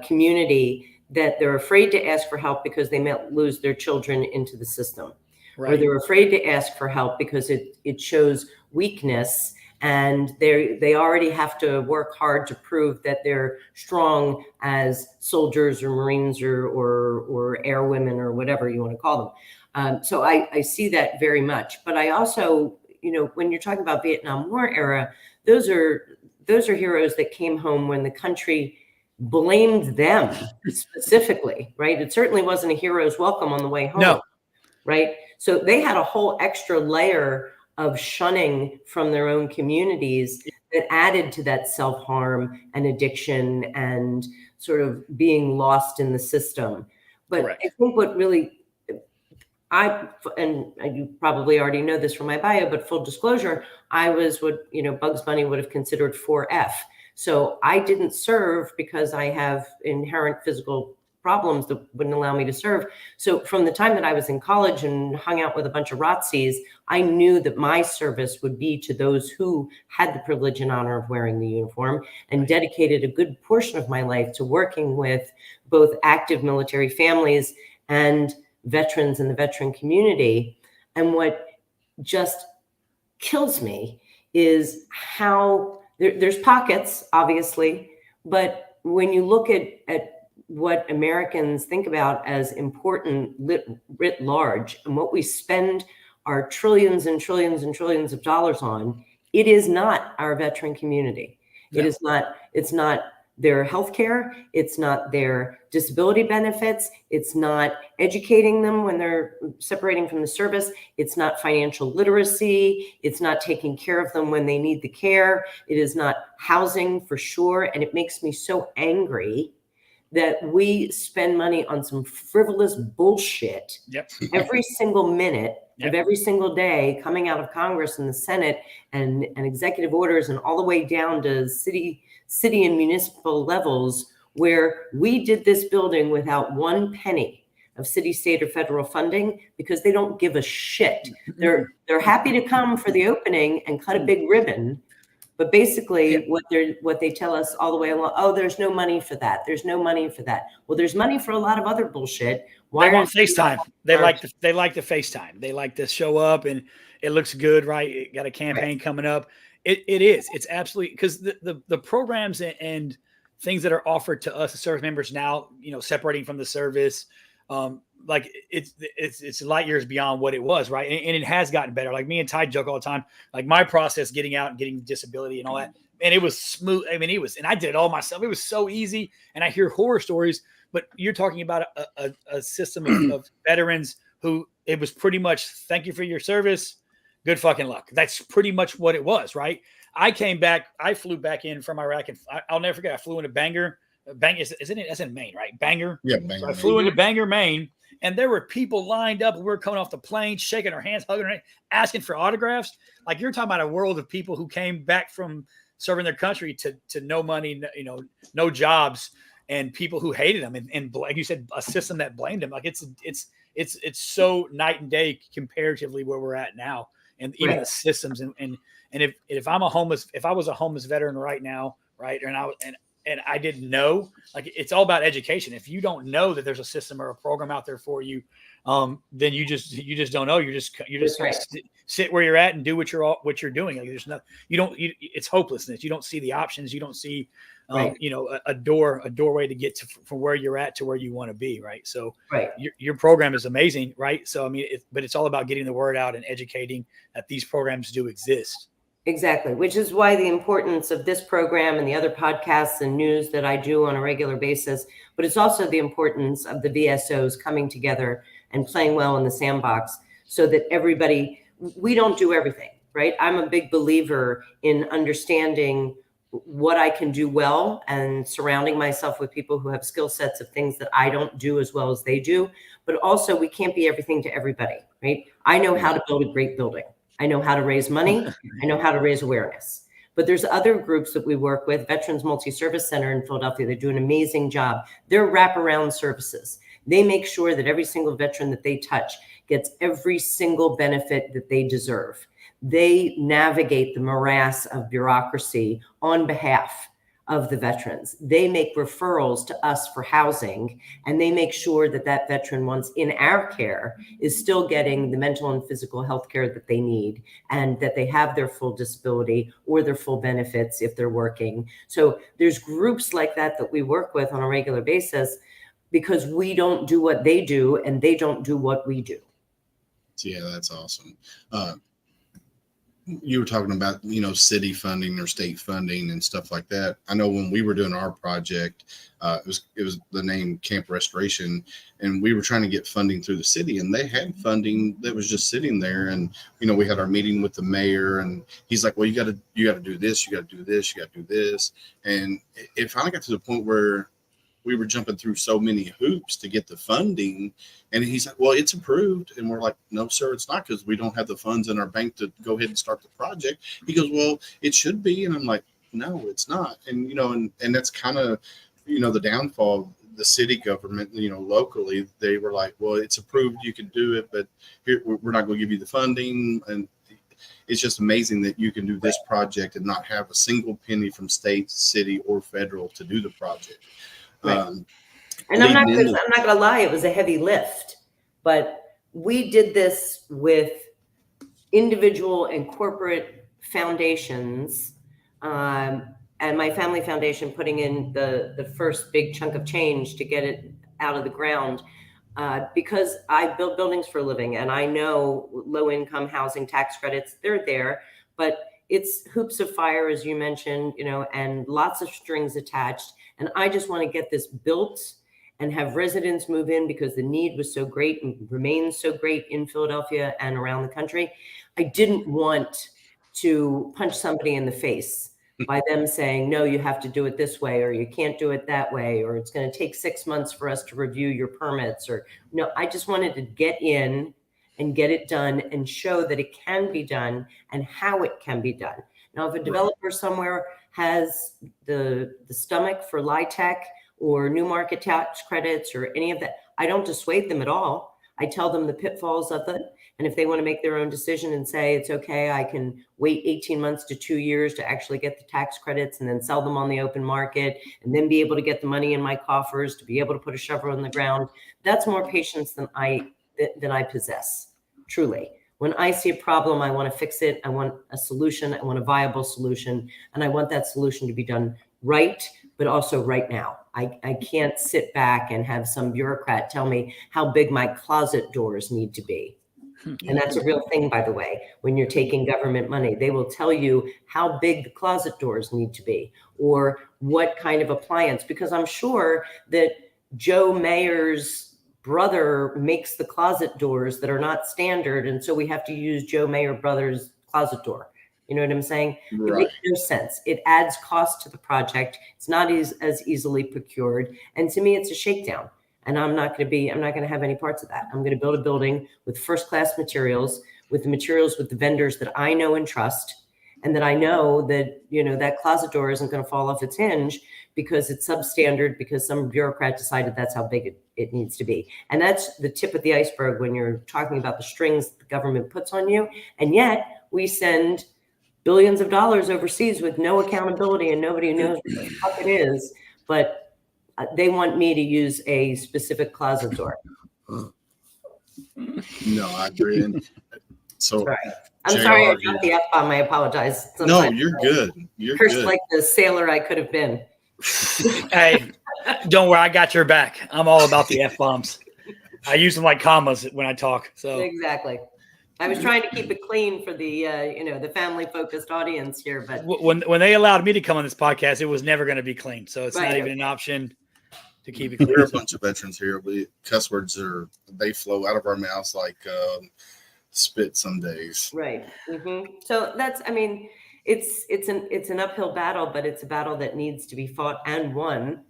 community that they're afraid to ask for help because they might lose their children into the system. Right. Or they're afraid to ask for help because it shows weakness and they already have to work hard to prove that they're strong as soldiers or Marines or air women or whatever you want to call them. So I see that very much. But I also, when you're talking about Vietnam War era, those are heroes that came home when the country blamed them specifically, right? It certainly wasn't a hero's welcome on the way home. No. Right. So they had a whole extra layer of shunning from their own communities that added to that self-harm and addiction and sort of being lost in the system. But correct. I think what really, and you probably already know this from my bio, but full disclosure, I was what, Bugs Bunny would have considered 4F. So I didn't serve because I have inherent physical problems that wouldn't allow me to serve. So from the time that I was in college and hung out with a bunch of ROTCs, I knew that my service would be to those who had the privilege and honor of wearing the uniform, and dedicated a good portion of my life to working with both active military families and veterans in the veteran community. And what just kills me is how there's pockets, obviously, but when you look at what Americans think about as important writ large and what we spend our trillions and trillions and trillions of dollars on, it is not our veteran community. No. It's not their healthcare. It's not their disability benefits. It's not educating them when they're separating from the service. It's not financial literacy. It's not taking care of them when they need the care. It is not housing for sure. And it makes me so angry that we spend money on some frivolous bullshit every single minute of every single day coming out of Congress and the Senate and executive orders and all the way down to city and municipal levels, where we did this building without one penny of city, state, or federal funding because they don't give a shit. They're happy to come for the opening and cut a big ribbon. But basically what they tell us all the way along, oh, there's no money for that. There's no money for that. Well, there's money for a lot of other bullshit. They want FaceTime. They like the FaceTime. They like to show up and it looks good, right? It got a campaign coming up. It is. It's absolutely, because the programs and things that are offered to us as service members now, separating from the service, like it's light years beyond what it was, right? And it has gotten better. Like me and Ty joke all the time, like my process getting out and getting disability and all that, and it was smooth. I mean, and I did it all myself. It was so easy. And I hear horror stories, but you're talking about a system of veterans who it was pretty much, thank you for your service, good fucking luck. That's pretty much what it was, right? I came back. I flew back in from Iraq, and I'll never forget. I flew into Bangor. Bangor isn't it? That's in Maine, right? Bangor. Yeah, Bangor. So I flew into Bangor, Maine, and there were people lined up. We were coming off the plane, shaking our hands, hugging our hands, asking for autographs. Like, you're talking about a world of people who came back from serving their country to no money, no jobs, and people who hated them, and like you said, a system that blamed them. Like, it's so night and day comparatively where we're at now, and even the systems and if I was a homeless veteran right now, right, and I didn't know, like, it's all about education. If you don't know that there's a system or a program out there for you, then you just don't know. You're just sit where you're at and do what you're doing. Like, there's no, it's hopelessness. You don't see the options. You don't see, a doorway to get from where you're at to where you want to be. Right. So your program is amazing. Right. So, I mean, but it's all about getting the word out and educating that these programs do exist. Exactly, which is why the importance of this program and the other podcasts and news that I do on a regular basis, but it's also the importance of the VSOs coming together and playing well in the sandbox so that we don't do everything, right? I'm a big believer in understanding what I can do well and surrounding myself with people who have skill sets of things that I don't do as well as they do, but also we can't be everything to everybody, right? I know how to build a great building. I know how to raise money. I know how to raise awareness. But there's other groups that we work with, Veterans Multi-Service Center in Philadelphia. They do an amazing job. They're wraparound services. They make sure that every single veteran that they touch gets every single benefit that they deserve. They navigate the morass of bureaucracy on behalf of the veterans. They make referrals to us for housing, and they make sure that that veteran, once in our care, is still getting the mental and physical health care that they need, and that they have their full disability or their full benefits if they're working. So there's groups like that we work with on a regular basis because we don't do what they do and they don't do what we do. Yeah, that's awesome. You were talking about, city funding or state funding and stuff like that. I know when we were doing our project, it was the name Camp Restoration, and we were trying to get funding through the city, and they had funding that was just sitting there. And, we had our meeting with the mayor, and he's like, well, you got to do this, you got to do this, you got to do this. And it finally got to the point where we were jumping through so many hoops to get the funding. And he's like, well, it's approved. And we're like, no, sir, it's not, because we don't have the funds in our bank to go ahead and start the project. He goes, well, it should be. And I'm like, no, it's not. And, and that's kind of, the downfall of the city government, locally. They were like, well, it's approved, you can do it, but here, we're not going to give you the funding. And it's just amazing that you can do this project and not have a single penny from state, city, or federal to do the project. Right. And I'm not going to lie, it was a heavy lift, but we did this with individual and corporate foundations, and my family foundation putting in the first big chunk of change to get it out of the ground, because I build buildings for a living, and I know low-income housing tax credits, they're there, but it's hoops of fire, as you mentioned, and lots of strings attached. And I just want to get this built and have residents move in because the need was so great and remains so great in Philadelphia and around the country. I didn't want to punch somebody in the face by them saying, no, you have to do it this way, or you can't do it that way, or it's going to take 6 months for us to review your permits. Or no, I just wanted to get in and get it done and show that it can be done and how it can be done. Now, if a developer somewhere has the stomach for LIHTC or new market tax credits or any of that, I don't dissuade them at all. I tell them the pitfalls of it. And if they want to make their own decision and say, it's okay, I can wait 18 months to 2 years to actually get the tax credits and then sell them on the open market and then be able to get the money in my coffers to be able to put a shovel in the ground, that's more patience than I possess, truly. When I see a problem, I want to fix it. I want a solution. I want a viable solution. And I want that solution to be done right, but also right now. I can't sit back and have some bureaucrat tell me how big my closet doors need to be. And that's a real thing, by the way. When you're taking government money, they will tell you how big the closet doors need to be or what kind of appliance, because I'm sure that Joe Mayer's brother makes the closet doors that are not standard, and so we have to use Joe Mayer Brothers closet door. You know what I'm saying? It Right. makes no sense. It adds cost to the project. It's not as easily procured. And to me, it's a shakedown. And I'm not going to have any parts of that. I'm going to build a building with first-class materials, with the vendors that I know and trust, and that I know that, that closet door isn't going to fall off its hinge because it's substandard, because some bureaucrat decided that's how big it needs to be. And that's the tip of the iceberg when you're talking about the strings the government puts on you. And yet we send billions of dollars overseas with no accountability, and nobody knows what the fuck it is. But they want me to use a specific closet door. No, I agree. And so Right. I'm JR, sorry I got the F-bomb. I apologize. No, Sometimes you're good. You're cursed good. like the sailor I could have been. Hey, don't worry, I got your back. I'm all about the F-bombs. I use them like commas when I talk. So Exactly. I was trying to keep it clean for the the family-focused audience here, but when they allowed me to come on this podcast, it was never going to be clean. So it's Right. not even an option to keep it clean. We're a bunch of veterans here. Cuss words they flow out of our mouths like spit some days. right. So that's, it's an uphill battle, but it's a battle that needs to be fought and won.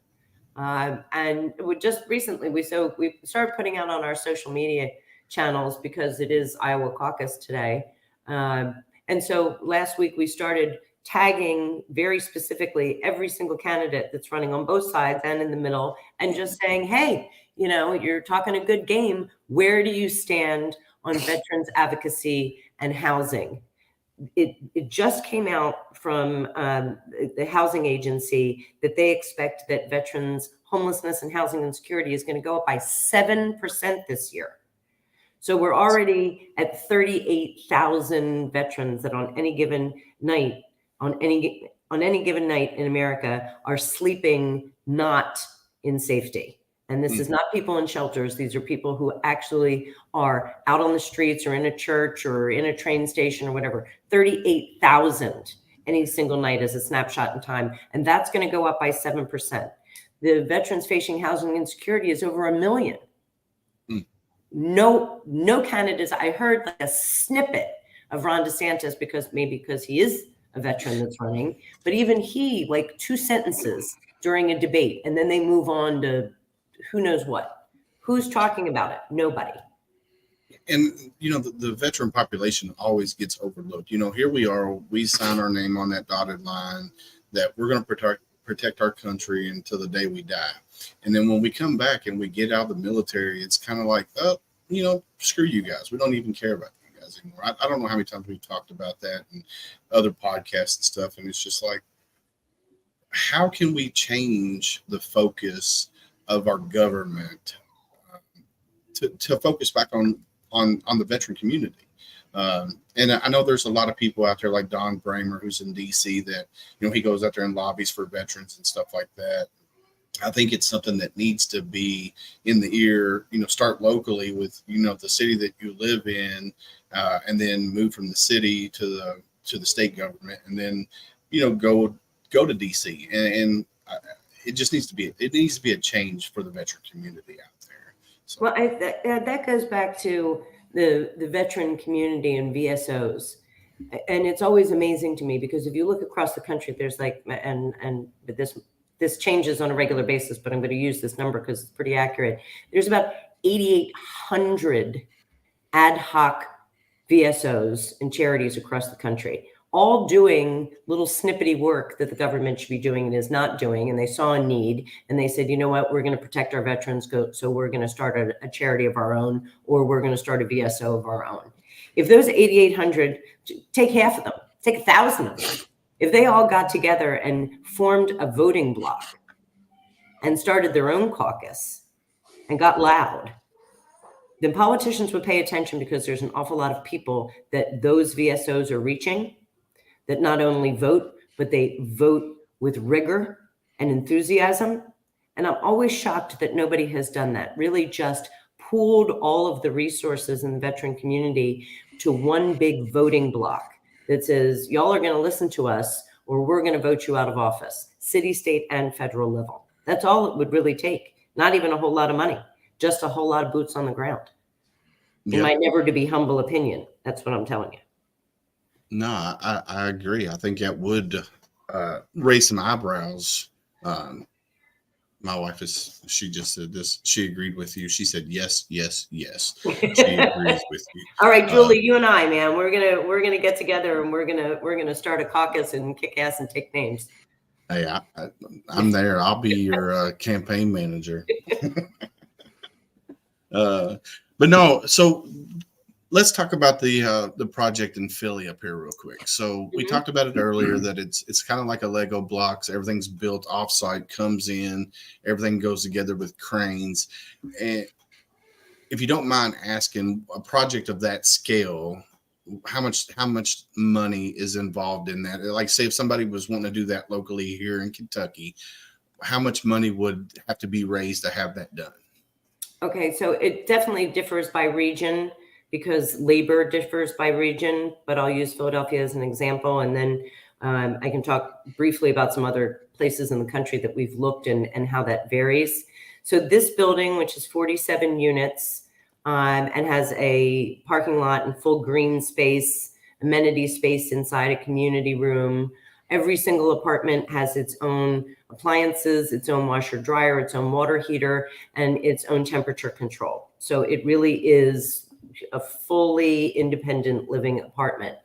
And we just recently, we started putting out on our social media channels because it is Iowa caucus today. And so last week we started tagging very specifically every single candidate that's running on both sides and in the middle, and just saying, hey, you're talking a good game. Where do you stand on veterans advocacy and housing? It just came out from the housing agency that they expect that veterans homelessness and housing insecurity is going to go up by 7% this year. So we're already at 38,000 veterans that on any given night in America are sleeping not in safety. And this is not people in shelters. These are people who actually are out on the streets or in a church or in a train station or whatever. 38,000 any single night is a snapshot in time. And that's going to go up by 7%. The veterans facing housing insecurity is over 1 million. No candidates. I heard like a snippet of Ron DeSantis because he is a veteran that's running, but even he, like 2 sentences during a debate, and then they move on to who knows what. Who's talking about it? Nobody. And the veteran population always gets overlooked. Here we are, we sign our name on that dotted line that we're going to protect our country until the day we die. And then when we come back and we get out of the military, it's kind of like, screw you guys. We don't even care about you guys anymore. I don't know how many times we've talked about that and other podcasts and stuff. And it's just like, how can we change the focus of our government to focus back on the veteran community? And I know there's a lot of people out there like Don Bramer, who's in DC, that, he goes out there and lobbies for veterans and stuff like that. I think it's something that needs to be in the ear, start locally with, the city that you live in, and then move from the city to the state government, and then, go to DC. And it just needs to be a change for the veteran community out there. So. Well, that goes back to the veteran community and VSOs. And it's always amazing to me because if you look across the country, there's like, but this changes on a regular basis, but I'm going to use this number because it's pretty accurate. There's about 8,800 ad hoc VSOs and charities across the country, all doing little snippety work that the government should be doing and is not doing. And they saw a need and they said, you know what, we're going to protect our veterans. So we're going to start a charity of our own, or we're going to start a VSO of our own. If those 8,800, take half of them, take 1,000 of them. If they all got together and formed a voting bloc and started their own caucus and got loud, then politicians would pay attention because there's an awful lot of people that those VSOs are reaching that not only vote, but they vote with rigor and enthusiasm. And I'm always shocked that nobody has done that, really just pooled all of the resources in the veteran community to one big voting bloc that says, y'all are going to listen to us or we're going to vote you out of office, city, state, and federal level. That's all it would really take. Not even a whole lot of money, just a whole lot of boots on the ground. In my never to be humble opinion, that's what I'm telling you. No, I agree. I think that would raise some eyebrows. My wife she just said this. She agreed with you. She said, yes, yes, yes. She agrees with you. All right, Julie, you and I, man, we're gonna get together and we're gonna start a caucus and kick ass and take names. Hey, I'm there. I'll be your campaign manager. But no, so let's talk about the project in Philly up here real quick. So we talked about it earlier that it's kind of like a Lego blocks. Everything's built offsite, comes in, everything goes together with cranes. And if you don't mind asking, a project of that scale, how much money is involved in that? Like, say if somebody was wanting to do that locally here in Kentucky, how much money would have to be raised to have that done? Okay, so it definitely differs by region because labor differs by region, but I'll use Philadelphia as an example. And then I can talk briefly about some other places in the country that we've looked and how that varies. So this building, which is 47 units and has a parking lot and full green space, amenity space inside, a community room. Every single apartment has its own appliances, its own washer dryer, its own water heater, and its own temperature control. So it really is a fully independent living apartment,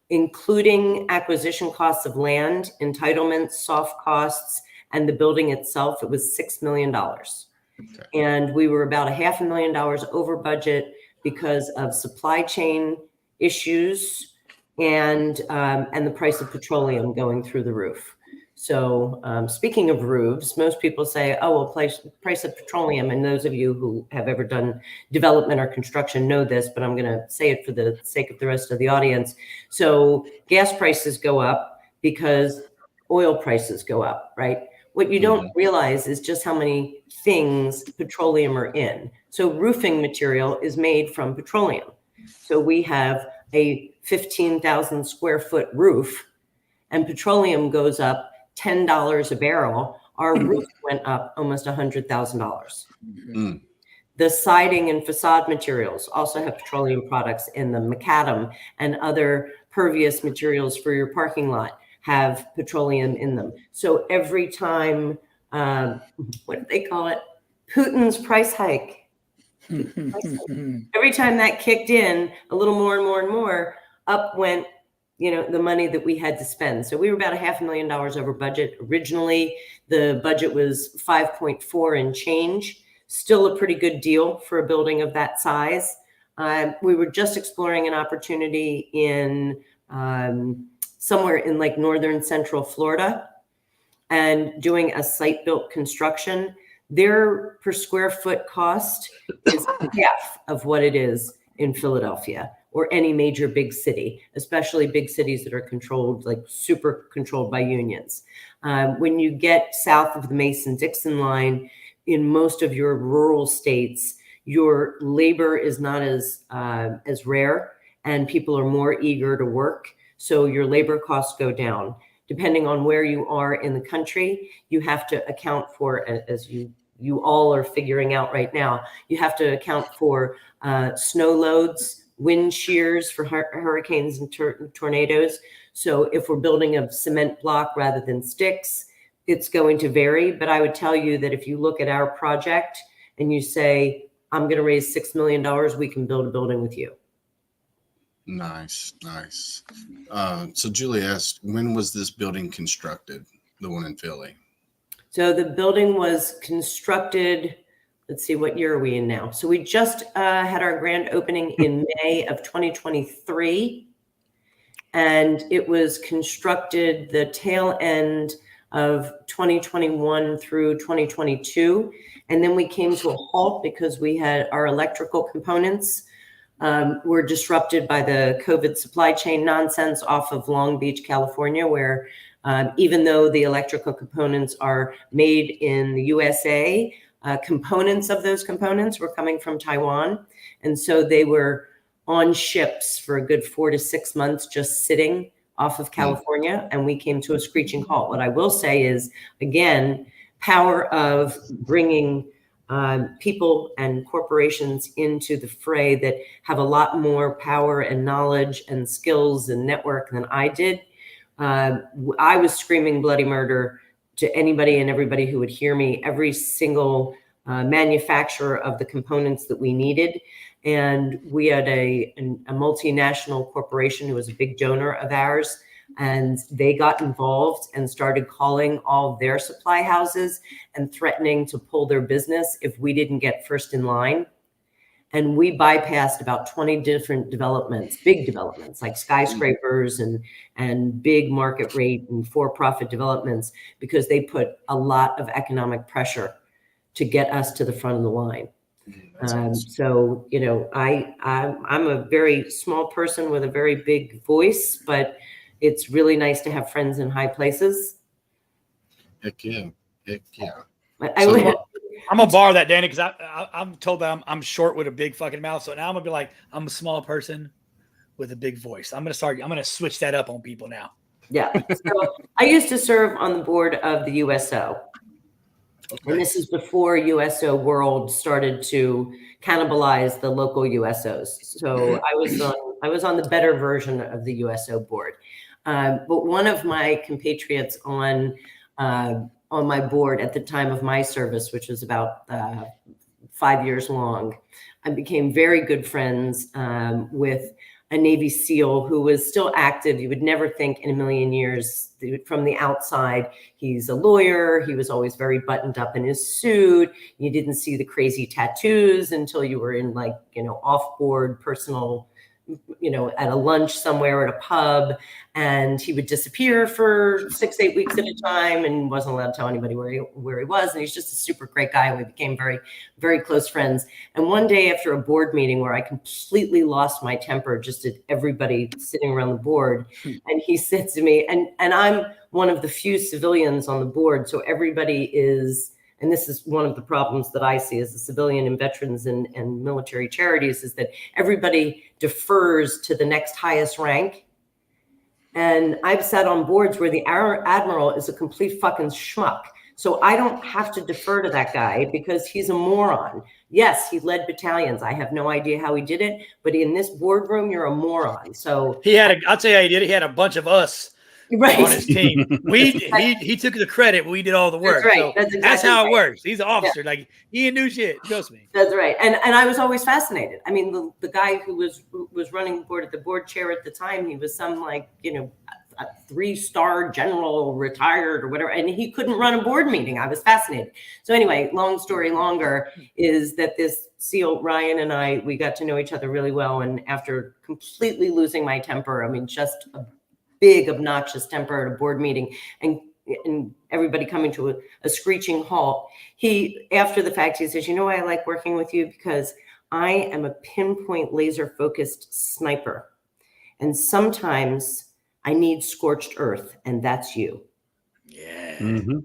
including acquisition costs of land, entitlements, soft costs, and the building itself. It was $6 million. Okay. And we were about $500,000 over budget because of supply chain issues and the price of petroleum going through the roof. So speaking of roofs, most people say, oh, well, price of petroleum. And those of you who have ever done development or construction know this, but I'm going to say it for the sake of the rest of the audience. So gas prices go up because oil prices go up, right? What you don't realize is just how many things petroleum are in. So roofing material is made from petroleum. So we have a 15,000 square foot roof and petroleum goes up $10 a barrel. Our roof went up almost $100,000. The siding and facade materials also have petroleum products in them. Macadam and other pervious materials for your parking lot have petroleum in them. So every time, what do they call it? Putin's price hike. Every time that kicked in a little more and more and more, up went, the money that we had to spend. So we were about $500,000 over budget. Originally, the budget was 5.4 and change. Still a pretty good deal for a building of that size. We were just exploring an opportunity in somewhere in like northern central Florida and doing a site-built construction. Their per square foot cost is half of what it is in Philadelphia or any major big city, especially big cities that are controlled, like super controlled by unions. When you get south of the Mason-Dixon line, in most of your rural states, your labor is not as rare and people are more eager to work. So your labor costs go down. Depending on where you are in the country, you have to account for, as you all are figuring out right now, you have to account for snow loads, wind shears for hurricanes and tornadoes. So if we're building a cement block rather than sticks, it's going to vary. But I would tell you that if you look at our project and you say, I'm going to raise $6 million, we can build a building with you. Nice. So Julie asked, when was this building constructed, the one in Philly? So the building was constructed, let's see, what year are we in now? So we just had our grand opening in May of 2023. And it was constructed the tail end of 2021 through 2022. And then we came to a halt because we had our electrical components were disrupted by the COVID supply chain nonsense off of Long Beach, California, where even though the electrical components are made in the USA, components of those components were coming from Taiwan. And so they were on ships for a good 4 to 6 months, just sitting off of California. And we came to a screeching halt. What I will say is, again, power of bringing people and corporations into the fray that have a lot more power and knowledge and skills and network than I did. I was screaming bloody murder to anybody and everybody who would hear me, every single manufacturer of the components that we needed. And we had a multinational corporation who was a big donor of ours, and they got involved and started calling all their supply houses and threatening to pull their business if we didn't get first in line. And we bypassed about 20 different developments, big developments like skyscrapers and big market rate and for-profit developments, because they put a lot of economic pressure to get us to the front of the line. So, you know, I'm a very small person with a very big voice, but it's really nice to have friends in high places. Heck yeah. Heck yeah. I'm gonna borrow that, Danny, because I'm told that I'm short with a big fucking mouth. So now I'm gonna be like, I'm a small person with a big voice. I'm gonna switch that up on people now. Yeah. So I used to serve on the board of the USO. Okay. And this is before USO World started to cannibalize the local USOs. So I was on the better version of the USO board. But one of my compatriots on my board at the time of my service, which was about 5 years long, I became very good friends with a Navy SEAL who was still active. You would never think in a million years from the outside. He's a lawyer. He was always very buttoned up in his suit. You didn't see the crazy tattoos until you were in, like, you know, off-board personal, you know, at a lunch somewhere at a pub, and he would disappear for 6-8 weeks at a time and wasn't allowed to tell anybody where he was. And he's just a super great guy. We became very, very close friends. And one day after a board meeting where I completely lost my temper just at everybody sitting around the board, and he said to me, and I'm one of the few civilians on the board, so everybody is, and this is one of the problems that I see as a civilian in veterans and military charities, is that everybody defers to the next highest rank. And I've sat on boards where the admiral is a complete fucking schmuck. So I don't have to defer to that guy because he's a moron. Yes, he led battalions. I have no idea how he did it, but in this boardroom, you're a moron. So I'll tell you how he did it. He had a bunch of us on his team. He took the credit, but we did all the work. That's right. So that's how it works. He's an officer. Yeah. Like, he didn't do shit. Trust me. That's right. And I was always fascinated. I mean, the guy who was running the board at the board chair at the time, he was some, like, you know, a 3-star general, retired or whatever, and he couldn't run a board meeting. I was fascinated. So anyway, long story longer is that this SEAL, Ryan, and I, we got to know each other really well. And after completely losing my temper, I mean, just a big obnoxious temper at a board meeting and everybody coming to a screeching halt, he, after the fact, he says, you know why I like working with you? Because I am a pinpoint laser focused sniper. And sometimes I need scorched earth, and that's you. Yeah. Mm-hmm.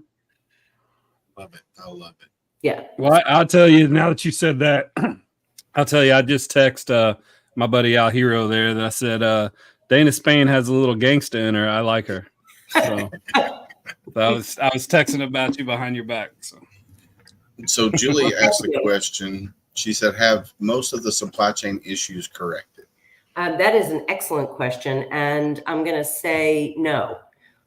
Love it. I love it. Yeah. Well, I'll tell you, now that you said that, I'll tell you, I just text my buddy Al Hero there that I said, Dana Spain has a little gangsta in her. I like her. So, I was texting about you behind your back. So Julie asked the question. She said, have most of the supply chain issues corrected? That is an excellent question. And I'm going to say no.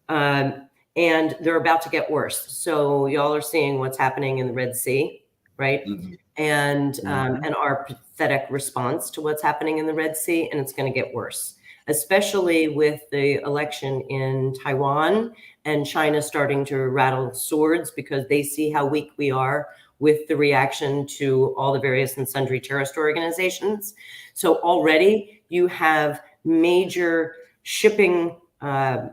And they're about to get worse. So y'all are seeing what's happening in the Red Sea, right? Mm-hmm. And our pathetic response to what's happening in the Red Sea. And it's going to get worse, especially with the election in Taiwan and China starting to rattle swords because they see how weak we are with the reaction to all the various and sundry terrorist organizations. So already you have major shipping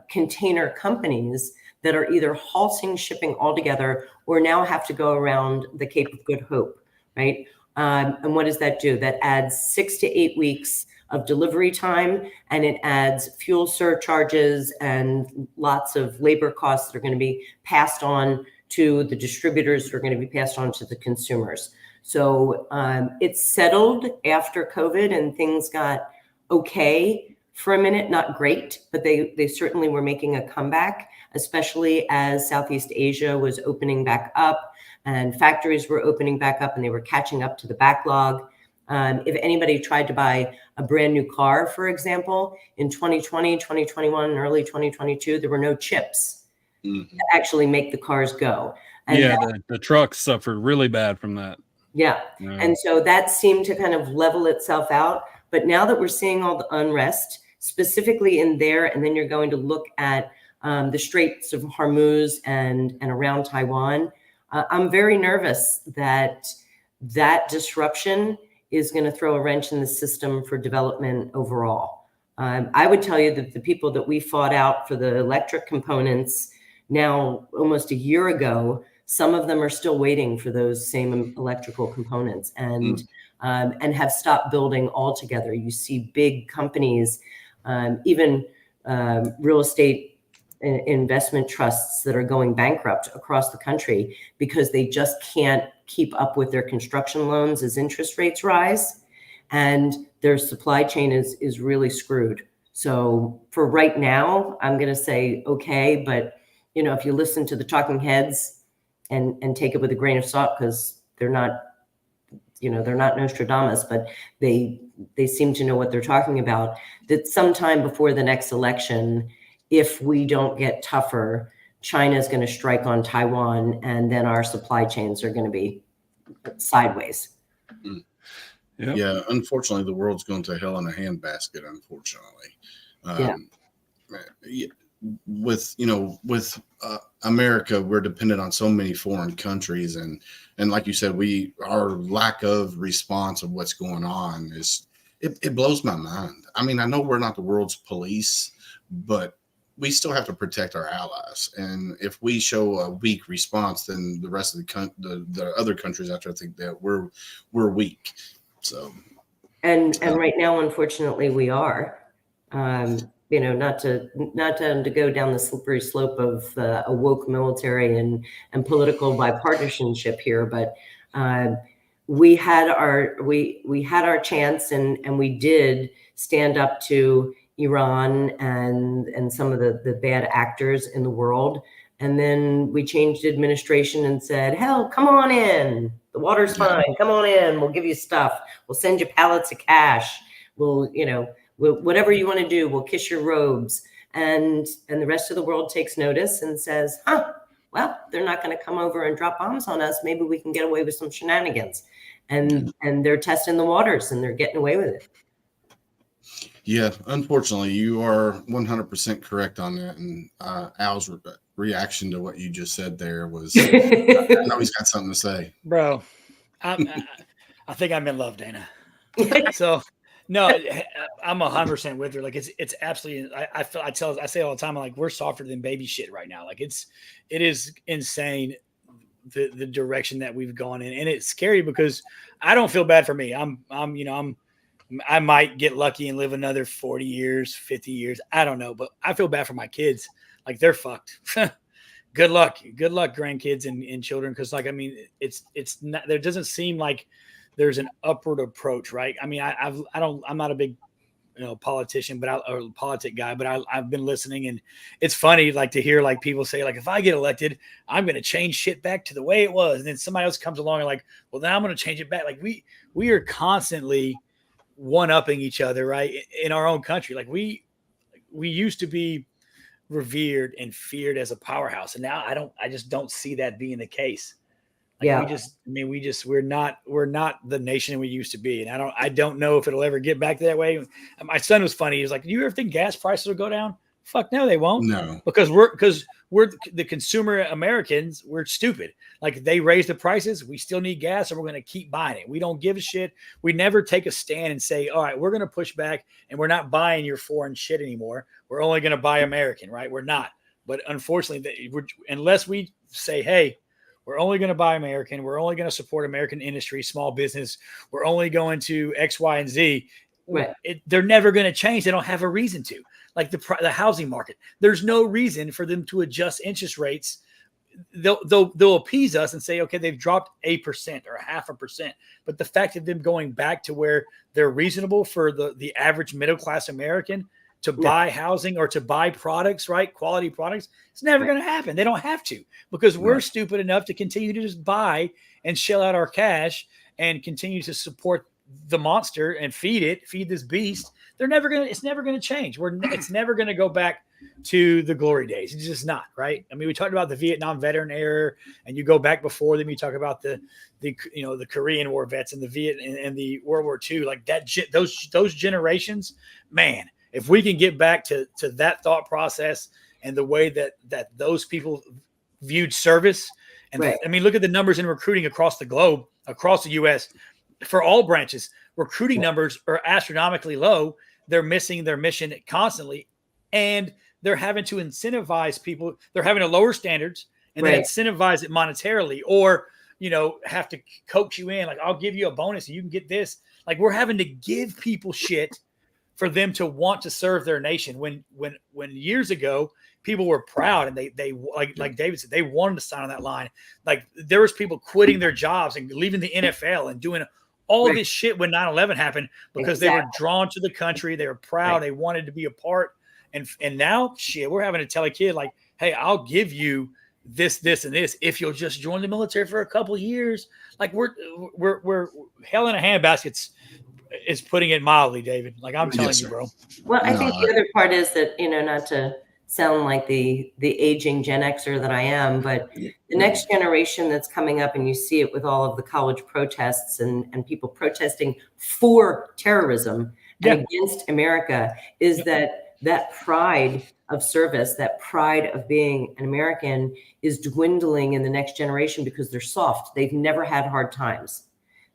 container companies that are either halting shipping altogether or now have to go around the Cape of Good Hope, right? And what does that do? That adds 6 to 8 weeks of delivery time, and it adds fuel surcharges and lots of labor costs that are going to be passed on to the distributors, that are going to be passed on to the consumers. So it's settled after COVID and things got okay for a minute, not great, but they certainly were making a comeback, especially as Southeast Asia was opening back up and factories were opening back up and they were catching up to the backlog. If anybody tried to buy a brand new car, for example, in 2020, 2021, and early 2022, there were no chips to actually make the cars go. And yeah, the trucks suffered really bad from that. Yeah. And so that seemed to kind of level itself out. But now that we're seeing all the unrest, specifically in there, and then you're going to look at the Straits of Hormuz and around Taiwan, I'm very nervous that that disruption is going to throw a wrench in the system for development overall. I would tell you that the people that we fought out for the electric components now almost a year ago, some of them are still waiting for those same electrical components and have stopped building altogether. You see big companies, even real estate investment trusts that are going bankrupt across the country because they just can't keep up with their construction loans as interest rates rise, and their supply chain is really screwed. So for right now, I'm going to say okay, but if you listen to the talking heads and take it with a grain of salt, because they're not Nostradamus, but they seem to know what they're talking about, that sometime before the next election, if we don't get tougher, China is going to strike on Taiwan, and then our supply chains are going to be sideways. Yep. Yeah, unfortunately, the world's going to hell in a handbasket. Unfortunately, with America, we're dependent on so many foreign countries, and like you said, our lack of response of what's going on it blows my mind. I mean, I know we're not the world's police, but we still have to protect our allies. And if we show a weak response, then the rest of the other countries out there think that we're weak. So, and right now, unfortunately, we are. Not to go down the slippery slope of a woke military and political bipartisanship here, but we had our chance, and we did stand up to Iran and some of the bad actors in the world. And then we changed administration and said, hell, come on in. The water's fine. Come on in. We'll give you stuff. We'll send you pallets of cash. We'll whatever you want to do, we'll kiss your robes. And the rest of the world takes notice and says, well, they're not going to come over and drop bombs on us. Maybe we can get away with some shenanigans. And they're testing the waters, and they're getting away with it. Yeah, unfortunately, you are 100% correct on that. And Al's reaction to what you just said there was, I know he's got something to say. Bro, I think I'm in love, Dana. So, no, I'm 100% with her. Like it's absolutely. I say all the time, I'm like, we're softer than baby shit right now. Like it is insane the direction that we've gone in, and it's scary because I don't feel bad for me. I might get lucky and live another 40 years, 50 years. I don't know, but I feel bad for my kids. Like they're fucked. Good luck, grandkids and children. Cause it's not, there doesn't seem like there's an upward approach, right? I mean, I'm not a big, politician, or politic guy, but I've been listening, and it's funny, like to hear like people say, like, if I get elected, I'm going to change shit back to the way it was. And then somebody else comes along and like, well, now I'm going to change it back. Like we are constantly one-upping each other, right, in our own country. Like we used to be revered and feared as a powerhouse, and now I just don't see that being the case. Like we're not the nation we used to be, and I don't know if it'll ever get back that way. My son was funny. He was like, "Do you ever think gas prices will go down?" Fuck no, they won't. No, because we're the consumer Americans. We're stupid. Like they raise the prices, we still need gas, and we're going to keep buying it. We don't give a shit. We never take a stand and say, all right, we're going to push back, and we're not buying your foreign shit anymore. We're only going to buy American, right? We're not. But unfortunately, unless we say, hey, we're only going to buy American, we're only going to support American industry, small business, we're only going to X, Y, and Z. Right. They're never going to change. They don't have a reason to. Like the housing market, there's no reason for them to adjust interest rates. They'll appease us and say, okay, they've dropped 1% or 0.5%. But the fact of them going back to where they're reasonable for the average middle class American to buy housing or to buy products, right? Quality products. It's never going to happen. They don't have to, because we're stupid enough to continue to just buy and shell out our cash and continue to support the monster and feed this beast. It's never going to change. It's never going to go back to the glory days. It's just not, right? I mean, we talked about the Vietnam veteran era, and you go back before them, you talk about the Korean War vets and the World War II, like that, those generations, man, if we can get back to that thought process and the way that those people viewed service. And I mean, look at the numbers in recruiting across the globe, across the U.S. for all branches. Recruiting numbers are astronomically low. They're missing their mission constantly, and they're having to incentivize people. They're having to lower standards and then incentivize it monetarily, or have to coax you in. Like, I'll give you a bonus and you can get this. Like, we're having to give people shit for them to want to serve their nation. When years ago people were proud and they like David said, they wanted to sign on that line. Like, there was people quitting their jobs and leaving the NFL and doing all this shit when 9/11 happened because they were drawn to the country. They were proud. They wanted to be a part. And now, shit, we're having to tell a kid, like, hey, I'll give you this, and this if you'll just join the military for a couple of years. Like, we're hell in a handbasket is putting it mildly, David. Like, I'm telling you, bro. Well, I think the other part is that, not to sound like the aging Gen Xer that I am, but the next generation that's coming up, and you see it with all of the college protests and people protesting for terrorism and against America, is that pride of service, that pride of being an American is dwindling in the next generation because they're soft. They've never had hard times.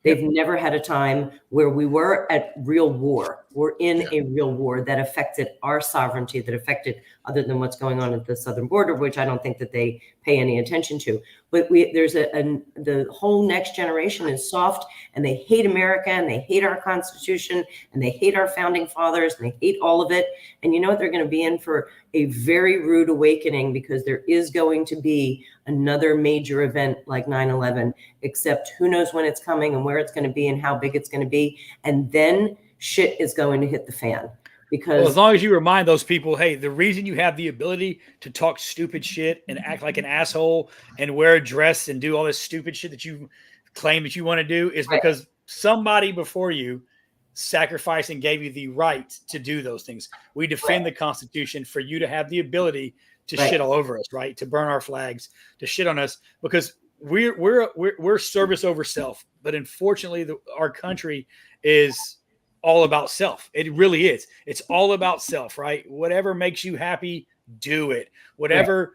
They've never had a time where we were at real war. We're in a real war that affected our sovereignty, that affected, other than what's going on at the southern border, which I don't think that they pay any attention to. But the whole next generation is soft, and they hate America, and they hate our Constitution, and they hate our founding fathers, and they hate all of it. And you know what? They're going to be in for a very rude awakening, because there is going to be another major event like 9/11, except who knows when it's coming and where it's going to be and how big it's going to be. And then shit is going to hit the fan. Because as long as you remind those people, hey, the reason you have the ability to talk stupid shit and act like an asshole and wear a dress and do all this stupid shit that you claim that you want to do is because somebody before you sacrificed and gave you the right to do those things. We defend the Constitution for you to have the ability to shit all over us, right? To burn our flags, to shit on us, because we're service over self. But unfortunately, our country is all about self. It really is. It's all about self, right? Whatever makes you happy, do it. Whatever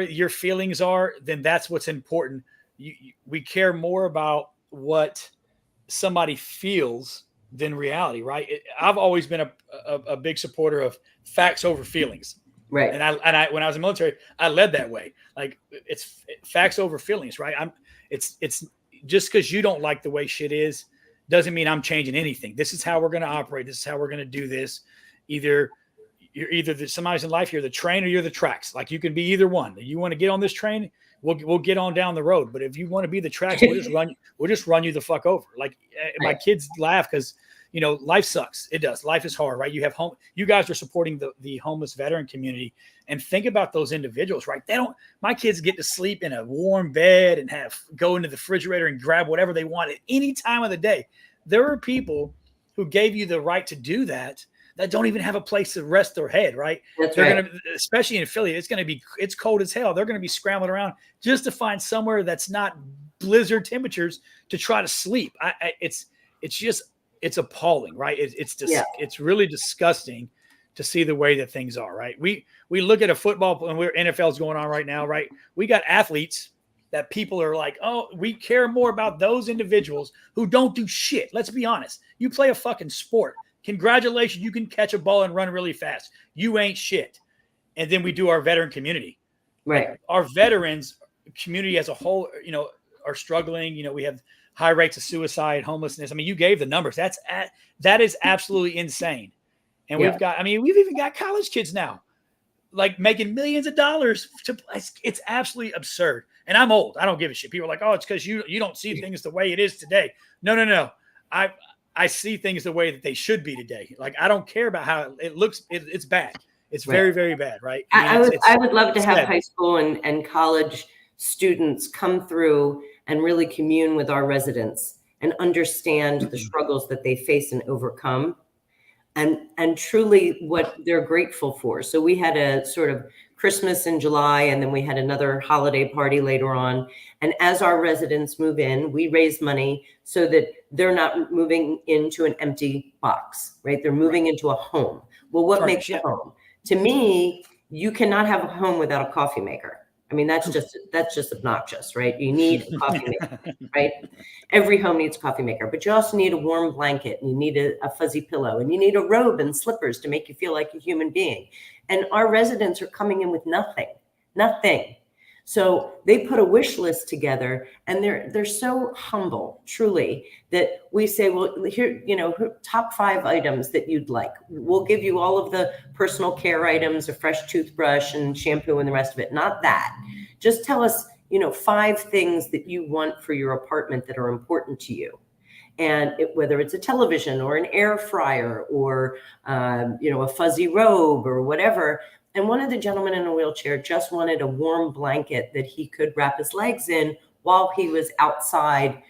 your feelings are, then that's what's important. We care more about what somebody feels than reality, right? I've always been a big supporter of facts over feelings. Right. And I when I was in the military, I led that way. Like, it's facts over feelings, right? It's just because you don't like the way shit is doesn't mean I'm changing anything. This is how we're going to operate. This is how we're going to do this. You're either somebody's in life, you're the train or you're the tracks. Like, you can be either one. You want to get on this train, we'll get on down the road. But if you want to be the tracks, we'll just run you the fuck over. Like, my kids laugh because, life sucks. It does. Life is hard, right? You guys are supporting the homeless veteran community, and think about those individuals, right? My kids get to sleep in a warm bed and go into the refrigerator and grab whatever they want at any time of the day. There are people who gave you the right to do that don't even have a place to rest their head, right? They're going to, especially in Philly, it's cold as hell. They're going to be scrambling around just to find somewhere that's not blizzard temperatures to try to sleep. It's appalling, right? It's really disgusting to see the way that things are, right? We look at a football, and NFL's going on right now, right? We got athletes that people are like, oh, we care more about those individuals who don't do shit. Let's be honest. You play a fucking sport. Congratulations, you can catch a ball and run really fast. You ain't shit. And then we do our veteran community. Right. Like, our veterans community as a whole, are struggling. We have high rates of suicide, homelessness. I mean, you gave the numbers. That is absolutely insane. And we've even got college kids now, like, making millions of dollars it's absolutely absurd. And I'm old. I don't give a shit. People are like, oh, it's because you don't see things the way it is today. No. I see things the way that they should be today. Like, I don't care about how it looks. It's bad. It's very, very bad, right? I would love to have high school and college students come through and really commune with our residents and understand the struggles that they face and overcome, and truly what they're grateful for. So we had a sort of Christmas in July, and then we had another holiday party later on. And as our residents move in, we raise money so that they're not moving into an empty box, right? They're moving into a home. Well, what makes a home? To me, you cannot have a home without a coffee maker. I mean, that's just obnoxious, right? You need a coffee maker, right? Every home needs a coffee maker, but you also need a warm blanket, and you need a fuzzy pillow, and you need a robe and slippers to make you feel like a human being. And our residents are coming in with nothing. So they put a wish list together, and they're so humble, truly, that we say, well, here, top 5 items that you'd like. We'll give you all of the personal care items, a fresh toothbrush and shampoo and the rest of it. Not that. Just tell us, 5 things that you want for your apartment that are important to you. And whether it's a television or an air fryer or, a fuzzy robe or whatever. And one of the gentlemen in a wheelchair just wanted a warm blanket that he could wrap his legs in while he was outside,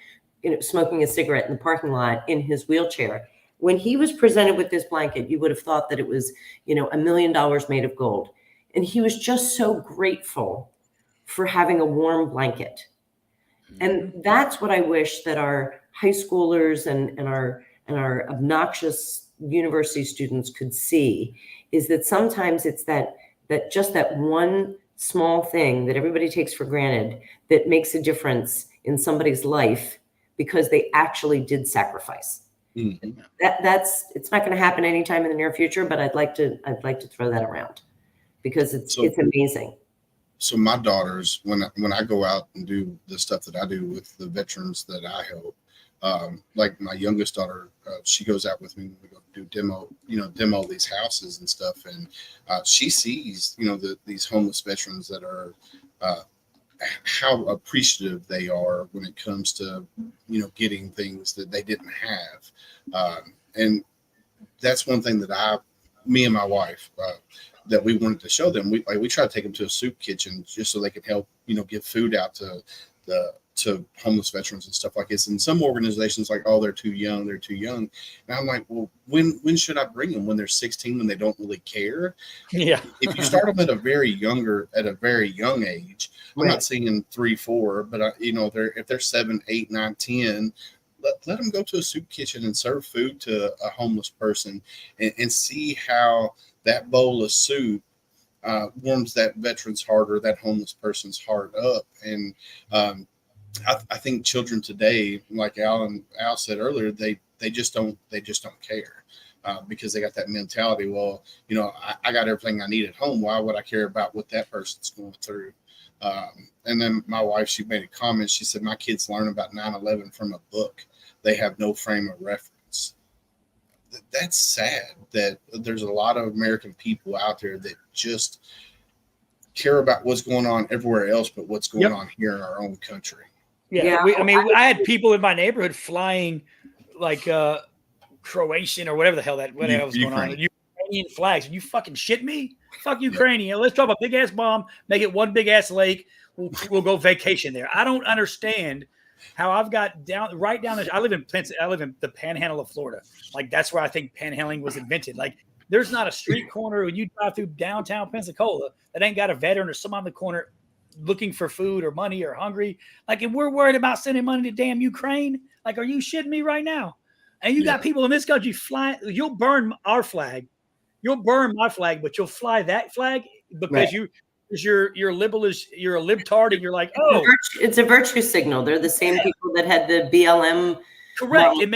smoking a cigarette in the parking lot in his wheelchair. When he was presented with this blanket, you would have thought that it was, $1 million made of gold. And he was just so grateful for having a warm blanket. And that's what I wish that our high schoolers and our obnoxious university students could see, is that sometimes it's that just that one small thing that everybody takes for granted that makes a difference in somebody's life because they actually did sacrifice. Mm-hmm. It's not going to happen anytime in the near future, but I'd like to throw that around because it's amazing. So my daughters, when I go out and do the stuff that I do with the veterans that I help, like my youngest daughter, she goes out with me when we go do demo these houses and stuff. And she sees, these homeless veterans that are, how appreciative they are when it comes to, getting things that they didn't have. And that's one thing that me and my wife, that we wanted to show them. We try to take them to a soup kitchen just so they can help, give food out to homeless veterans and stuff like this. And some organizations like, oh, they're too young. And I'm like, well, when should I bring them? When they're 16, when they don't really care? Yeah. If you start them at a very young age, I'm not saying 3, 4, but if they're 7, 8, 9, 10, let them go to a soup kitchen and serve food to a homeless person and see how that bowl of soup warms that veteran's heart or that homeless person's heart up. And I think children today, like Al said earlier, they just don't care because they got that mentality. Well, I got everything I need at home. Why would I care about what that person's going through? And then my wife, she made a comment. She said, my kids learn about 9/11 from a book. They have no frame of reference. That's sad that there's a lot of American people out there that just care about what's going on everywhere else, but what's going on here in our own country. Yeah. I had people in my neighborhood flying like Croatian or whatever the hell was going on. Ukrainian flags. You fucking shit me? Fuck Ukrainian. Let's drop a big ass bomb, make it one big ass lake. We'll go vacation there. I don't understand how I've got right down there. I live in the panhandle of Florida. Like, that's where I think panhandling was invented. Like, there's not a street corner when you drive through downtown Pensacola that ain't got a veteran or someone on the corner looking for food or money or hungry. Like, if we're worried about sending money to damn Ukraine, like, are you shitting me right now? And you got people in this country flying. You'll burn our flag. You'll burn my flag, but you'll fly that flag because you're liberal, you're a libtard, and you're like, oh, it's a virtue signal. They're the same people that had the BLM. Correct. It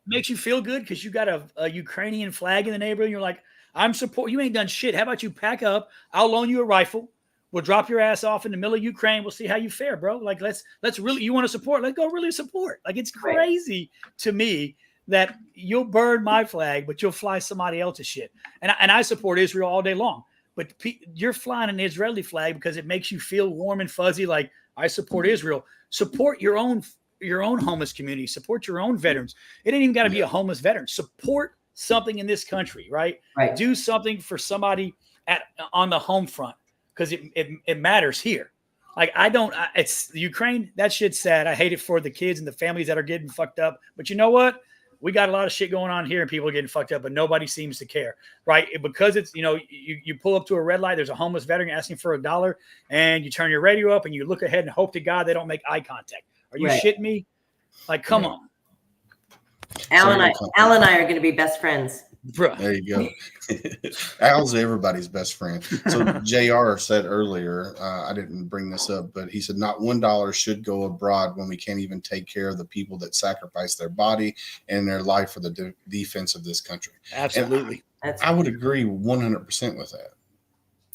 makes you feel good because you got a Ukrainian flag in the neighborhood. And you're like, I'm support. You ain't done shit. How about you pack up? I'll loan you a rifle. We'll drop your ass off in the middle of Ukraine. We'll see how you fare, bro. Like, let's really, you want to support? Let's go really support. Like, it's crazy to me that you'll burn my flag, but you'll fly somebody else's shit. And I support Israel all day long. But you're flying an Israeli flag because it makes you feel warm and fuzzy. Like, I support Israel. Support your own your own homeless community, support your own veterans. It ain't even got to be a homeless veteran. Support something in this country, right? Right. Do something for somebody on the home front, because it matters here. Like it's Ukraine. That shit's sad. I hate it for the kids and the families that are getting fucked up. But you know what? We got a lot of shit going on here and people are getting fucked up, but nobody seems to care, right? Because it's, you pull up to a red light, there's a homeless veteran asking for $1, and you turn your radio up and you look ahead and hope to God they don't make eye contact. Are you shitting me? Like, come on. Al and I are going to be best friends. Bruh. There you go. Al's everybody's best friend. So JR said earlier, I didn't bring this up, but he said not $1 should go abroad when we can't even take care of the people that sacrifice their body and their life for the defense of this country. Absolutely. I would agree 100% with that.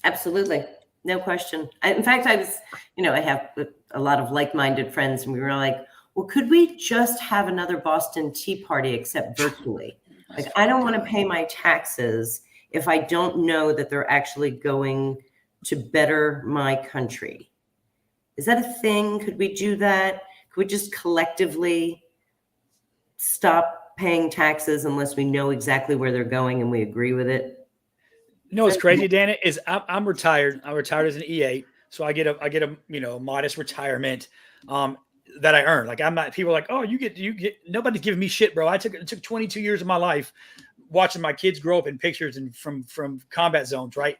Absolutely. No question. In fact, I was, I have a lot of like-minded friends, and we were like, well, could we just have another Boston Tea Party except virtually? Like, I don't want to pay my taxes if I don't know that they're actually going to better my country. Is that a thing? Could we do that? Could we just collectively stop paying taxes unless we know exactly where they're going and we agree with it? You know what's crazy, Dana, is I'm retired. I retired as an E8, so I get a modest retirement that I earn. Like, I'm not, people are like, oh, you get, nobody's giving me shit, bro. It took 22 years of my life watching my kids grow up in pictures and from combat zones, right?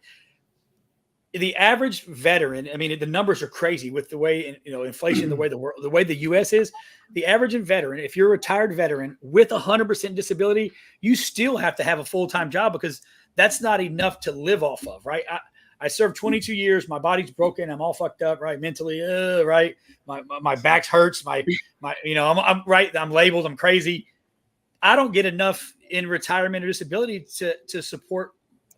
The average veteran, I mean, the numbers are crazy with the way, inflation, the way the U.S. is. The average veteran, if you're a retired veteran with 100% disability, you still have to have a full-time job because that's not enough to live off of, right? I served 22 years. My body's broken. I'm all fucked up, right? Mentally, right? My back hurts. I'm right. I'm labeled. I'm crazy. I don't get enough in retirement or disability to support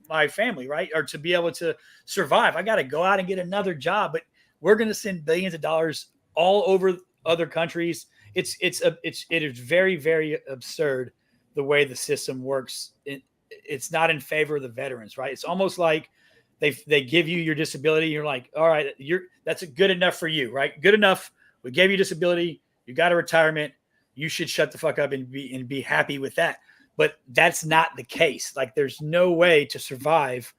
my family, right? Or to be able to survive. I got to go out and get another job, but we're going to send billions of dollars all over other countries. It is very, very absurd the way the system works. It's not in favor of the veterans, right? It's almost like they give you your disability. You're like, all right, that's good enough for you, right? Good enough. We gave you disability. You got a retirement. You should shut the fuck up and be happy with that. But that's not the case. Like, there's no way to survive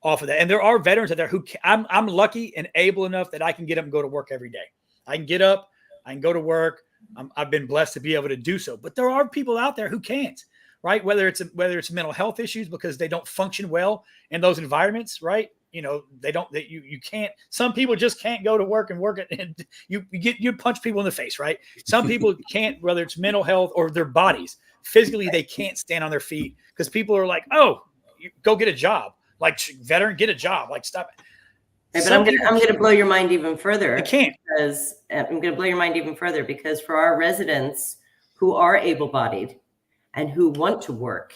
off of that. And there are veterans out there who I'm lucky and able enough that I can get up and go to work every day. I can get up, I can go to work. I've been blessed to be able to do so. But there are people out there who can't, right? Whether it's mental health issues because they don't function well in those environments, right? You can't, some people just can't go to work and work it, and you punch people in the face, right? Some people can't, whether it's mental health or their bodies. Physically, they can't stand on their feet because people are like, oh, go get a job. Like, veteran, get a job. Like, stop it. But I'm going to blow your mind even further. I can't. Because I'm going to blow your mind even further because for our residents who are able-bodied and who want to work,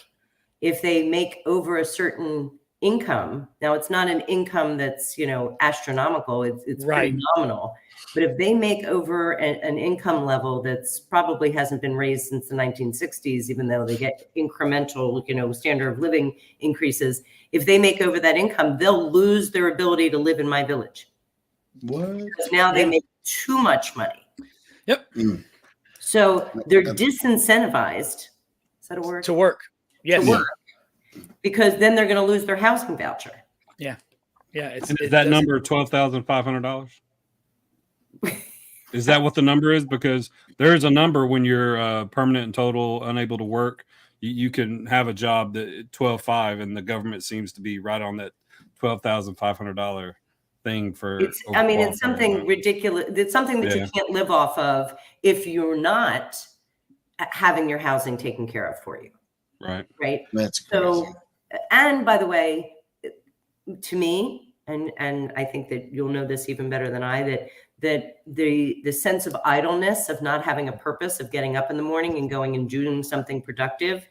if they make over a certain income, now it's not an income that's, astronomical, it's right. pretty nominal. But if they make over an income level that's probably hasn't been raised since the 1960s, even though they get incremental, standard of living increases, if they make over that income, they'll lose their ability to live in my village. What? Because now they make too much money. Yep. So they're disincentivized. Is that a word? To work. Yes. To work. Because then they're going to lose their housing voucher. Yeah. Yeah. Is that number $12,500? Is that what the number is? Because there's a number when you're permanent and total unable to work. You can have a job that $12,500, and the government seems to be right on that $12,500 thing for. It's something ridiculous. It's something that you can't live off of if you're not having your housing taken care of for you. Right. Right. That's crazy. So, and by the way, to me, and I think that you'll know this even better than I, that the sense of idleness, of not having a purpose, of getting up in the morning and going and doing something productive,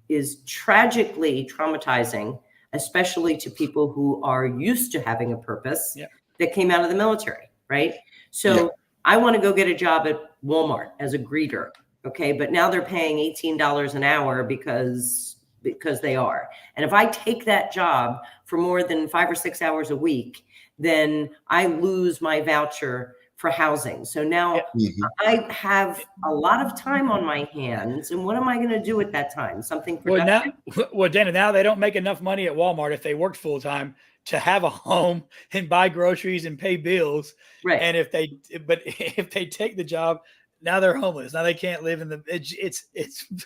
is tragically traumatizing, especially to people who are used to having a purpose that came out of the military, right? So I want to go get a job at Walmart as a greeter, okay? But now they're paying $18 an hour because they are. And if I take that job for more than 5 or 6 hours a week, then I lose my voucher for housing. So now I have a lot of time on my hands, and what am I going to do at that time? Something productive? Well, Dana, now they don't make enough money at Walmart if they worked full time to have a home and buy groceries and pay bills. Right. And if they take the job, now they're homeless. Now they can't live in the. It's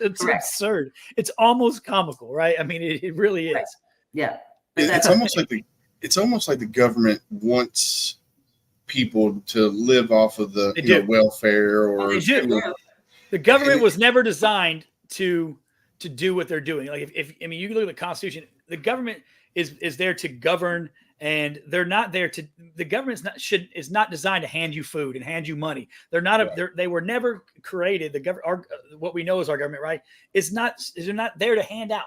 absurd. It's almost comical, right? I mean, it really is. Right. Yeah. It's almost like the government wants people to live off of the welfare or they do. The government was never designed to do what they're doing. Like if you look at the Constitution, the government is there to govern, and they're not there to. The government is not designed to hand you food and hand you money. They're not. They were never created. The government, what we know is our government, right? They're not there to hand out.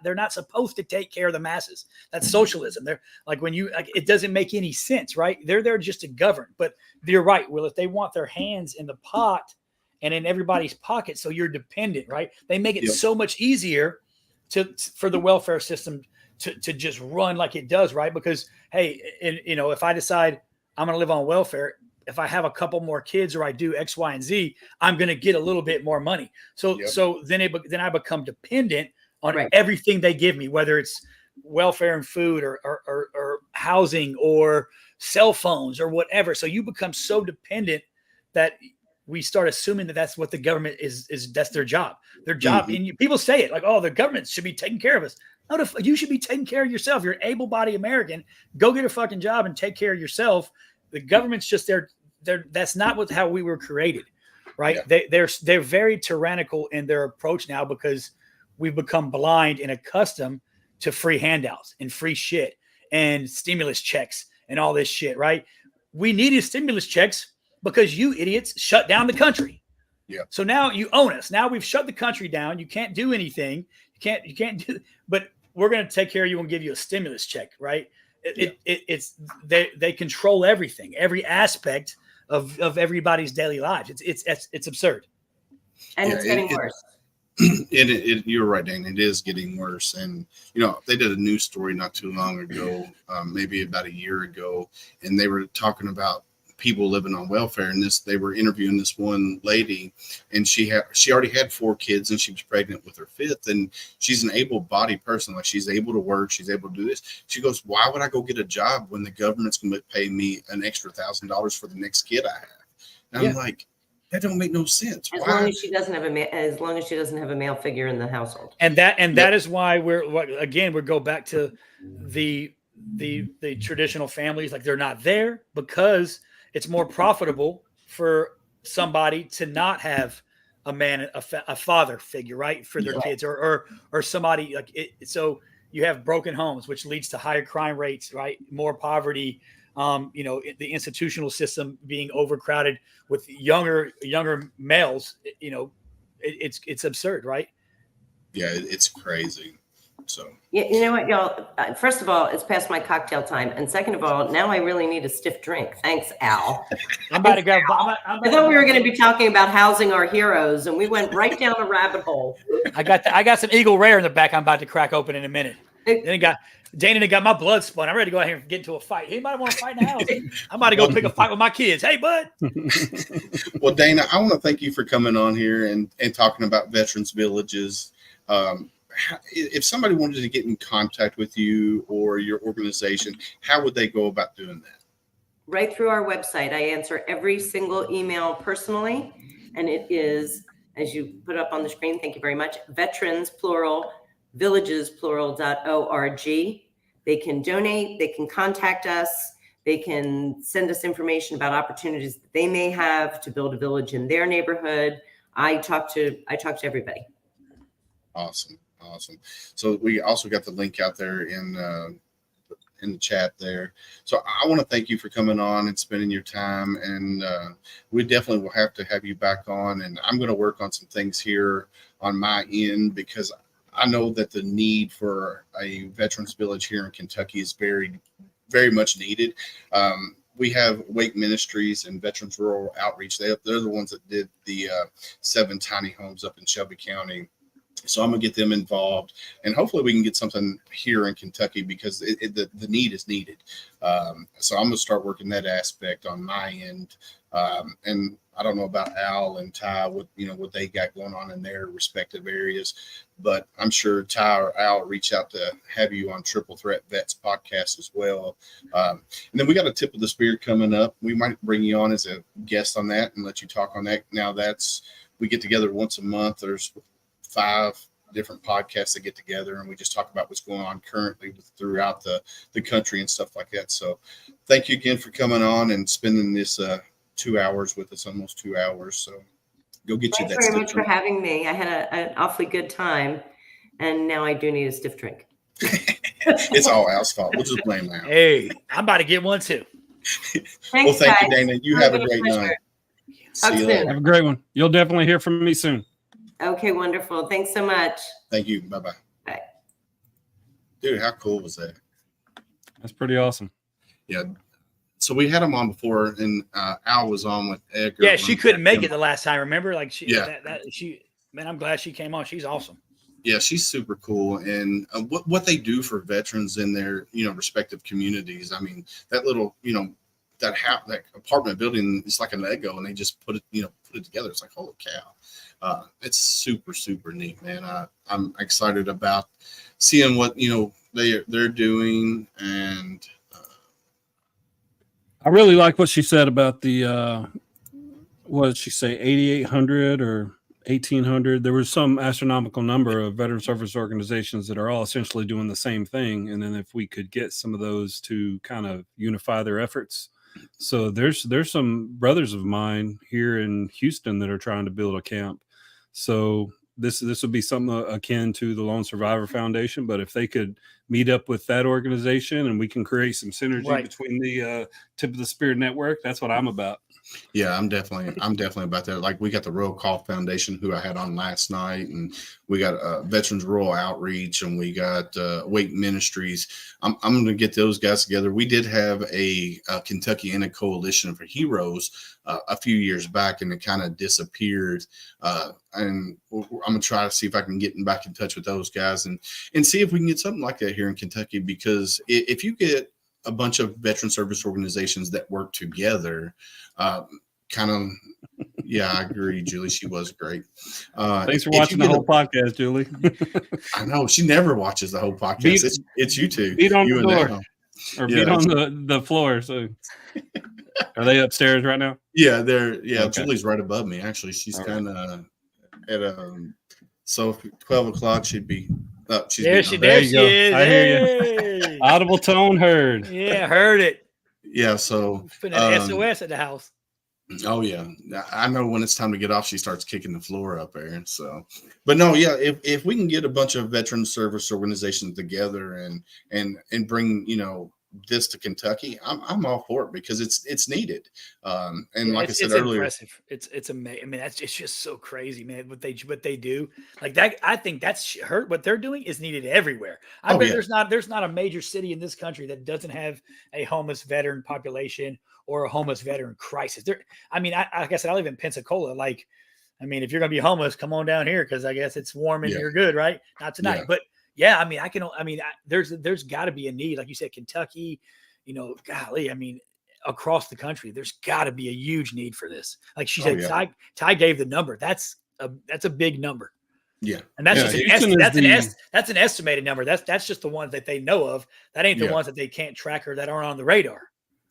They're not supposed to take care of the masses. That's socialism. They're like it doesn't make any sense, right? They're there just to govern. But you're right, Will. If they want their hands in the pot and in everybody's pocket, so you're dependent, right? They make it so much easier for the welfare system to just run like it does, right? Because, hey, if I decide I'm going to live on welfare, if I have a couple more kids or I do X, Y, and Z, I'm going to get a little bit more money. So then I become dependent on everything they give me, whether it's welfare and food or housing or cell phones or whatever. So you become so dependent that we start assuming that that's what the government is that's their job. Their job. And people say it like, oh, the government should be taking care of us. No, you should be taking care of yourself. You're an able-bodied American. Go get a fucking job and take care of yourself. The government's just there. That's not how we were created, right? Yeah. They're very tyrannical in their approach now because we've become blind and accustomed to free handouts and free shit and stimulus checks and all this shit, right? We needed stimulus checks because you idiots shut down the country. Yeah. So now you own us. Now we've shut the country down. You can't do anything. You can't do. But we're going to take care of you and give you a stimulus check, right? They control everything, every aspect of everybody's daily lives. It's absurd, and it's getting worse. You're right, Dan. It is getting worse, and they did a news story not too long ago, maybe about a year ago, and they were talking about people living on welfare, and they were interviewing this one lady, and she already had 4 kids, and she was pregnant with her 5th, and she's an able-bodied person, like she's able to work, she's able to do this. She goes, why would I go get a job when the government's going to pay me an extra $1,000 for the next kid I have? And I'm like, that don't make no sense. As long as she doesn't have a male figure in the household, and that is why we go back to the traditional families, like they're not there because it's more profitable for somebody to not have a man, a father figure, right, for their kids, or somebody like it. So you have broken homes, which leads to higher crime rates, right? More poverty. The institutional system being overcrowded with younger males. It's absurd, right? Yeah, it's crazy. So you know what, y'all? First of all, it's past my cocktail time, and second of all, now I really need a stiff drink. Thanks, Al. I'm about to go. I thought we were going to be talking about housing our heroes, and we went right down a rabbit hole. I got some Eagle Rare in the back. I'm about to crack open in a minute. Then Dana got my blood spun. I'm ready to go out here and get into a fight. Anybody want to fight in the house? I'm about to go pick a fight with my kids. Hey, bud. Well, Dana, I want to thank you for coming on here and talking about Veterans Villages. If somebody wanted to get in contact with you or your organization, how would they go about doing that? Right through our website. I answer every single email personally, and it is, as you put up on the screen, thank you very much, veterans, plural, villages, plural.org. They can donate, they can contact us, they can send us information about opportunities that they may have to build a village in their neighborhood. I talk to everybody. Awesome. So we also got the link out there in the chat there. So I want to thank you for coming on and spending your time, and we definitely will have to have you back on, and I'm going to work on some things here on my end because I know that the need for a veterans village here in Kentucky is very, very much needed. We have Wake Ministries and Veterans Rural Outreach. They're the ones that did the 7 tiny homes up in Shelby County. So I'm gonna get them involved, and hopefully we can get something here in Kentucky because the need is needed. So I'm gonna start working that aspect on my end. And I don't know about Al and Ty, what they got going on in their respective areas, but I'm sure Ty or Al reach out to have you on Triple Threat Vets podcast as well. And then we got a tip of the spear coming up. We might bring you on as a guest on that and let you talk on that. Now we get together once a month. There's 5 different podcasts that get together, and we just talk about what's going on currently throughout the country and stuff like that. So thank you again for coming on and spending this 2 hours with us, almost 2 hours. So go get Thanks you that. very much for having me. I had an awfully good time, and now I do need a stiff drink. It's all Al's fault. We'll just blame Al. Hey, I'm about to get one too. Thanks, Well, thank guys. you, Dana. You have a great night. Talk See you soon. later. Have a great one. You'll definitely hear from me soon. Okay, wonderful. Thanks so much. Thank you. Bye-bye. Bye. Dude, how cool was that? That's pretty awesome. Yeah. So we had him on before, and Al was on with Edgar. Yeah, she couldn't make it the last time. Remember, like Yeah. Man, I'm glad she came on. She's awesome. Yeah, she's super cool, and what they do for veterans in their respective communities. I mean, that little that apartment building is like a Lego, and they just put it together. It's like, holy cow. It's super, super neat, man. I'm excited about seeing what they're doing, and I really like what she said about the what did she say, 8,800 or 1,800? There was some astronomical number of veteran service organizations that are all essentially doing the same thing, and then if we could get some of those to kind of unify their efforts. So there's some brothers of mine here in Houston that are trying to build a camp. So this would be something akin to the Lone Survivor Foundation, but if they could meet up with that organization and we can create some synergy between the Tip of the Spear network, that's what I'm about. Yeah, I'm definitely about that. Like, we got the Royal Call Foundation, who I had on last night, and we got Veterans Rural Outreach, and we got Wake Ministries. I'm going to get those guys together. We did have a Kentucky in a Coalition for Heroes a few years back, and it kind of disappeared. And I'm going to try to see if I can get back in touch with those guys and see if we can get something like that here in Kentucky. Because if you get a bunch of veteran service organizations that work together, yeah, I agree, Julie. She was great. Thanks for watching the whole podcast, Julie. I know she never watches the whole podcast. It's you two. Beat on you the door, or beat on the floor. So, are they upstairs right now? Yeah, they're. Yeah, okay. Julie's right above me. Actually, she's kind of at so 12 o'clock she'd be. Oh, there she is. I hear you. Audible tone heard. Yeah, heard it. Yeah, so putting an SOS at the house. Oh yeah, I know when it's time to get off, she starts kicking the floor up there. So, but no, yeah, if we can get a bunch of veteran service organizations together and bring this to Kentucky, I'm all for it because it's needed. And like I said earlier, impressive. It's amazing. I mean, it's just so crazy, man. What they do like that. I think that's hurt. What they're doing is needed everywhere. I bet there's not a major city in this country that doesn't have a homeless veteran population or a homeless veteran crisis. I mean, like I said, I live in Pensacola. Like, I mean, if you're gonna be homeless, come on down here because I guess it's warm and you're good, right? Not tonight, but. Yeah, I mean, there's got to be a need, like you said, Kentucky, golly, I mean, across the country, there's got to be a huge need for this. Like she said, Ty gave the number. That's a big number. Yeah, and that's that's an estimated number. That's just the ones that they know of. That ain't the ones that they can't track or that aren't on the radar.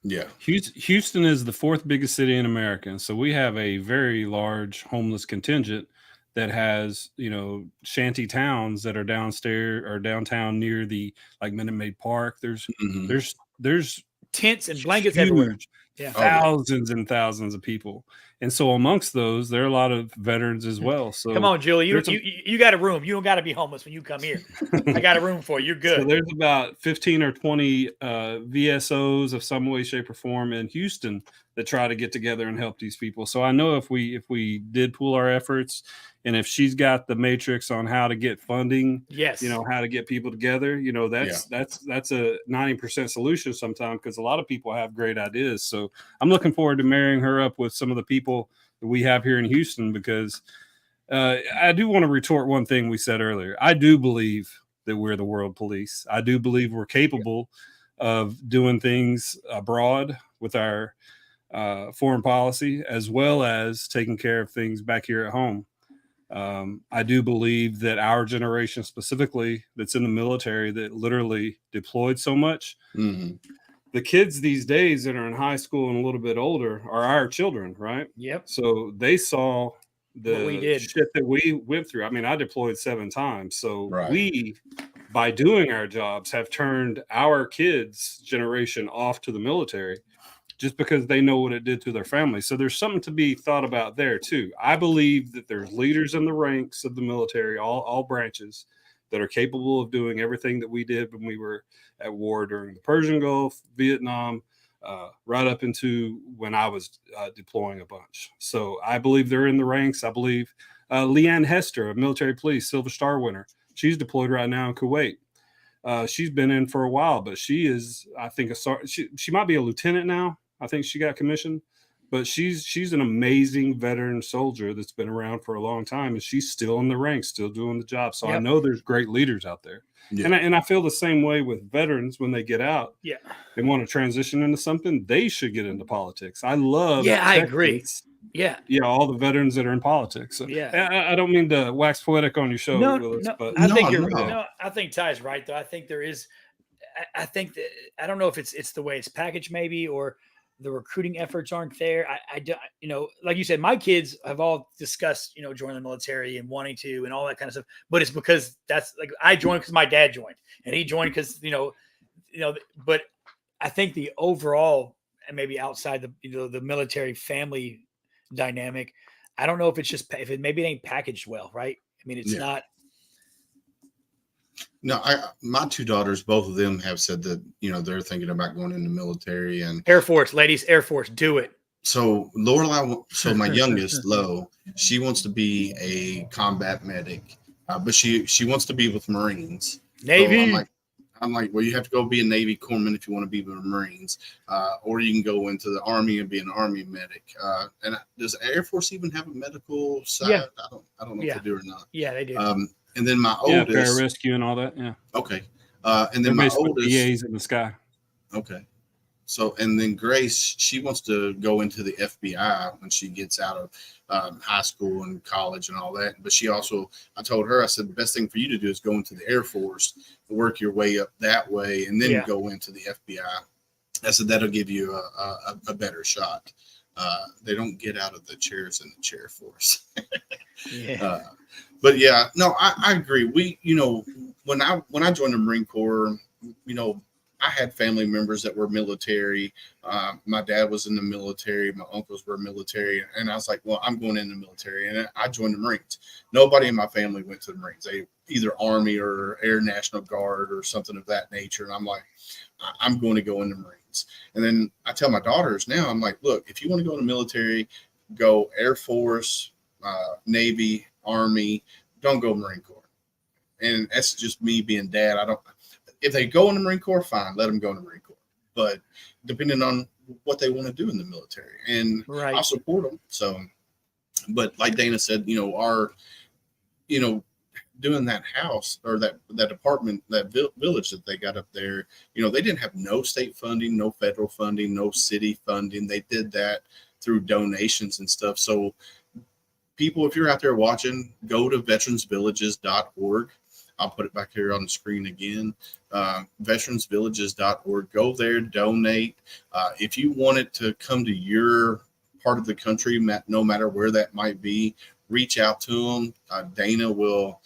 Yeah, Houston is the 4th biggest city in America, and so we have a very large homeless contingent that has, shanty towns that are downstairs or downtown near the Minute Maid Park. There's tents and blankets everywhere. Yeah, thousands and thousands of people, and so amongst those, there are a lot of veterans as well. So come on, Julie, you got a room. You don't got to be homeless when you come here. I got a room for you. You're good. So there's about 15 or 20 VSOs of some way, shape, or form in Houston that try to get together and help these people. So I know if we did pool our efforts, and if she's got the matrix on how to get funding, how to get people together, that's a 90% solution sometimes, because a lot of people have great ideas. So I'm looking forward to marrying her up with some of the people that we have here in Houston, because I do want to retort one thing we said earlier. I do believe that we're the world police. I do believe we're capable of doing things abroad with our foreign policy, as well as taking care of things back here at home. I do believe that our generation specifically that's in the military that literally deployed so much, the kids these days that are in high school and a little bit older are our children, right? Yep. So they saw What we the did. shit that we went through. I mean, I deployed 7 times. So Right. we, by doing our jobs, have turned our kids' generation off to the military just because they know what it did to their family. So there's something to be thought about there too. I believe that there's leaders in the ranks of the military, all branches, that are capable of doing everything that we did when we were at war during the Persian Gulf, Vietnam, right up into when I was deploying a bunch. So I believe they're in the ranks. I believe Leanne Hester, a military police, Silver Star winner, she's deployed right now in Kuwait. She's been in for a while, but she is, I think, she might be a lieutenant now. I think she got commissioned, but she's an amazing veteran soldier that's been around for a long time, and she's still in the ranks, still doing the job. So I know there's great leaders out there. Yeah. And I feel the same way with veterans when they get out. Yeah. They want to transition into something, they should get into politics. I love I agree. Yeah, all the veterans that are in politics. So, I don't mean to wax poetic on your show, Willis, but I think I think Ty's right though. I think there is. I think that I don't know if it's the way it's packaged, maybe, or the recruiting efforts aren't there. I don't, like you said, my kids have all discussed, joining the military and wanting to and all that kind of stuff. But it's because that's like I joined because my dad joined, and he joined because But I think the overall, and maybe outside the military family dynamic, I don't know if it's just maybe it ain't packaged well, right? I mean, it's not. No, my 2 daughters, both of them have said that, they're thinking about going in the military and Air Force, ladies, Air Force, do it. So Lorelai, my youngest, Lo, she wants to be a combat medic, but she wants to be with Marines. Navy. So I'm like, well, you have to go be a Navy corpsman if you want to be with the Marines, or you can go into the Army and be an Army medic. And does the Air Force even have a medical side? Yeah. I don't know if they do or not. Yeah, they do. And then my oldest, pararescue and all that. Yeah. Okay. And then my oldest, BAs in the sky. Okay. So, and then Grace, she wants to go into the FBI when she gets out of high school and college and all that. But I told her, I said, the best thing for you to do is go into the Air Force, work your way up that way, and then go into the FBI. I said, that'll give you a better shot. They don't get out of the chairs in the chair force. But yeah, no, I agree. We, when I joined the Marine Corps, I had family members that were military. My dad was in the military. My uncles were military. And I was like, well, I'm going in the military. And I joined the Marines. Nobody in my family went to the Marines. They either Army or Air National Guard or something of that nature. And I'm like, I'm going to go in the Marines. And then I tell my daughters now, I'm like, look, if you want to go in the military, go Air Force, Navy, Army, don't go Marine Corps. And that's just me being dad. If they go in the Marine Corps, fine, let them go in the Marine Corps. But depending on what they want to do in the military, and I'll support them. So, but like Dana said, doing that house or that apartment, that village that they got up there, they didn't have no state funding, no federal funding, no city funding. They did that through donations and stuff. So people, if you're out there watching, go to veteransvillages.org. I'll put it back here on the screen again. Veteransvillages.org. Go there, donate. If you want it to come to your part of the country, no matter where that might be, reach out to them. Dana will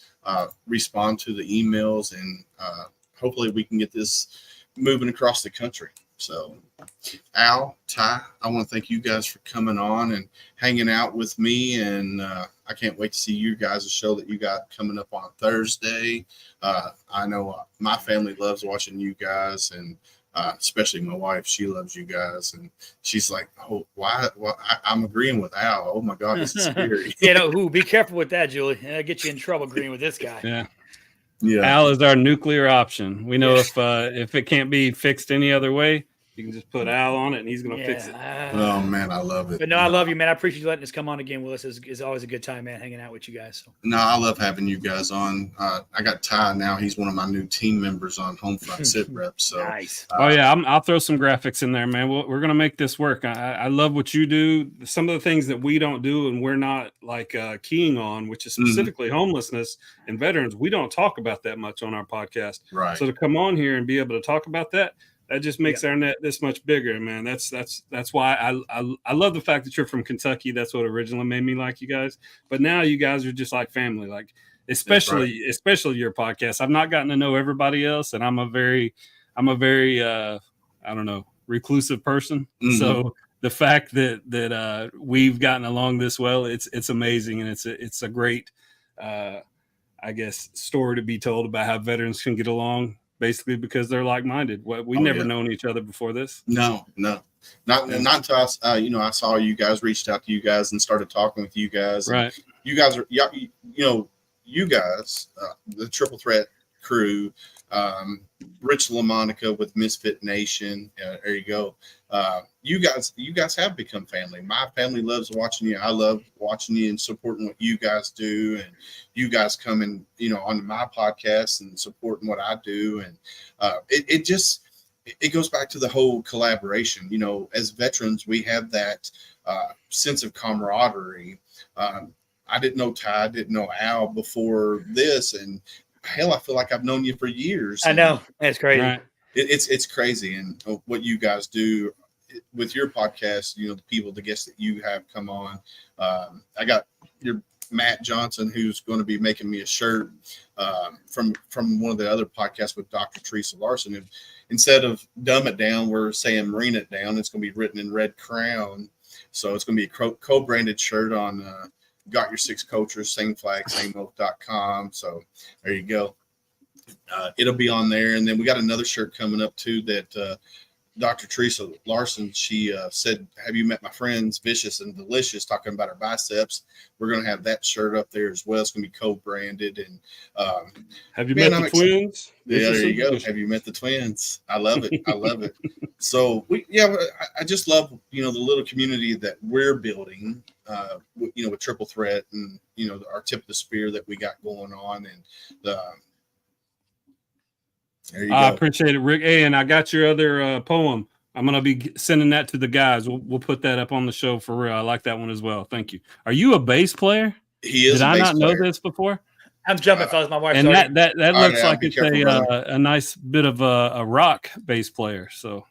respond to the emails, and hopefully we can get this moving across the country. So, Al, Ty, I want to thank you guys for coming on and hanging out with me. And I can't wait to see you guys' show that you got coming up on Thursday. I know my family loves watching you guys, and especially my wife. She loves you guys. And she's like, oh, why? Well, I'm agreeing with Al. Oh, my God, this is scary. Be careful with that, Julie. It'll get you in trouble agreeing with this guy. Yeah. Al is our nuclear option. We know if it can't be fixed any other way, You can just put Al on it, and he's gonna fix it. Oh man, I love it. But no, I love you, man. I appreciate you letting us come on again, Willis. It's always a good time, man, hanging out with you guys. So. No, I love having you guys on. I got Ty now. He's one of my new team members on HomeFront Sitrep. So nice. Oh yeah, I'll throw some graphics in there, man. We're gonna make this work. I love what you do. Some of the things that we don't do and we're not like keying on, which is specifically homelessness and veterans. We don't talk about that much on our podcast. Right. So to come on here and be able to talk about that just makes our net this much bigger, man. That's why I love the fact that you're from Kentucky. That's what originally made me like you guys. But now you guys are just like family, like especially your podcast. I've not gotten to know everybody else, and I'm a very I don't know, reclusive person. So the fact that we've gotten along this well, it's amazing, and it's a great I guess story to be told about how veterans can get along. Basically, because they're like-minded. We never known each other before this. No, not until I saw you guys, reached out to you guys, and started talking with you guys. Right. You guys are, you guys, the Triple Threat crew, Rich LaMonica with Misfit Nation. There you go. You guys have become family. My family loves watching you. I love watching you and supporting what you guys do, and you guys coming, onto my podcast and supporting what I do. And it goes back to the whole collaboration. As veterans, we have that sense of camaraderie. I didn't know Ty, I didn't know Al before this, and hell, I feel like I've known you for years. I know. That's crazy. Right. It's crazy. And what you guys do with your podcast, the guests that you have come on. I got your Matt Johnson, who's going to be making me a shirt from one of the other podcasts with Dr. Teresa Larson. And instead of dumb it down, we're saying marine it down. It's going to be written in red crayon. So it's going to be a co-branded shirt on Got Your Six Cultures, same flag, same oath.com. So there you go. It'll be on there. And then we got another shirt coming up too that Dr. Teresa Larson, she said, have you met my friends Vicious and Delicious, talking about her biceps? We're going to have that shirt up there as well. It's going to be co-branded. And have you met the twins? Yeah, there you go. Have you met the twins? I love it. I love it. So I just love, the little community that we're building, with Triple Threat and, our tip of the spear that we got going on. And there you go. I appreciate it, Rick. Hey, and I got your other poem. I'm going to be sending that to the guys. We'll put that up on the show for real. I like that one as well. Thank you. Are you a bass player? He is. Did I not know this before? I'm jumping, fellas. My wife. And that looks like it's a nice bit of a rock bass player. So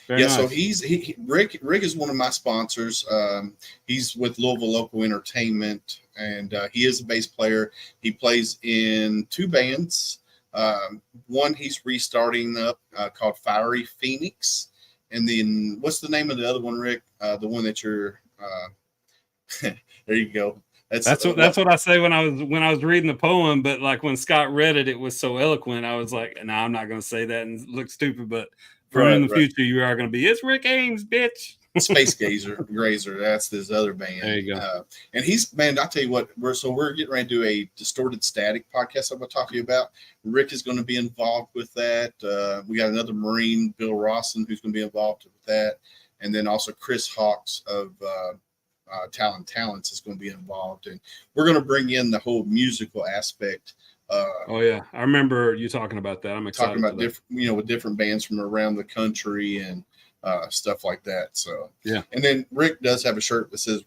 nice. So Rick is one of my sponsors. He's with Louisville Local Entertainment, and he is a bass player. He plays in two bands. One he's restarting up called Fiery Phoenix, and then what's the name of the other one, Rick? The one that you're there you go. That's what I say when I was reading the poem, but like when Scott read it, it was so eloquent. I was like, no, I'm not going to say that and look stupid, but in the future you are going to be, it's Rick Ames, bitch. Space Grazer, that's his other band. There you go. And he's, man, I'll tell you what, we're getting ready to do a Distorted Static podcast I'm going to talk to you about. Rick is going to be involved with that. We got another Marine, Bill Rawson, who's going to be involved with that. And then also Chris Hawks of Talents is going to be involved. And we're going to bring in the whole musical aspect. Oh yeah, I remember you talking about that. I'm excited. Talking about different, with different bands from around the country and stuff like that. So yeah. And then Rick does have a shirt that says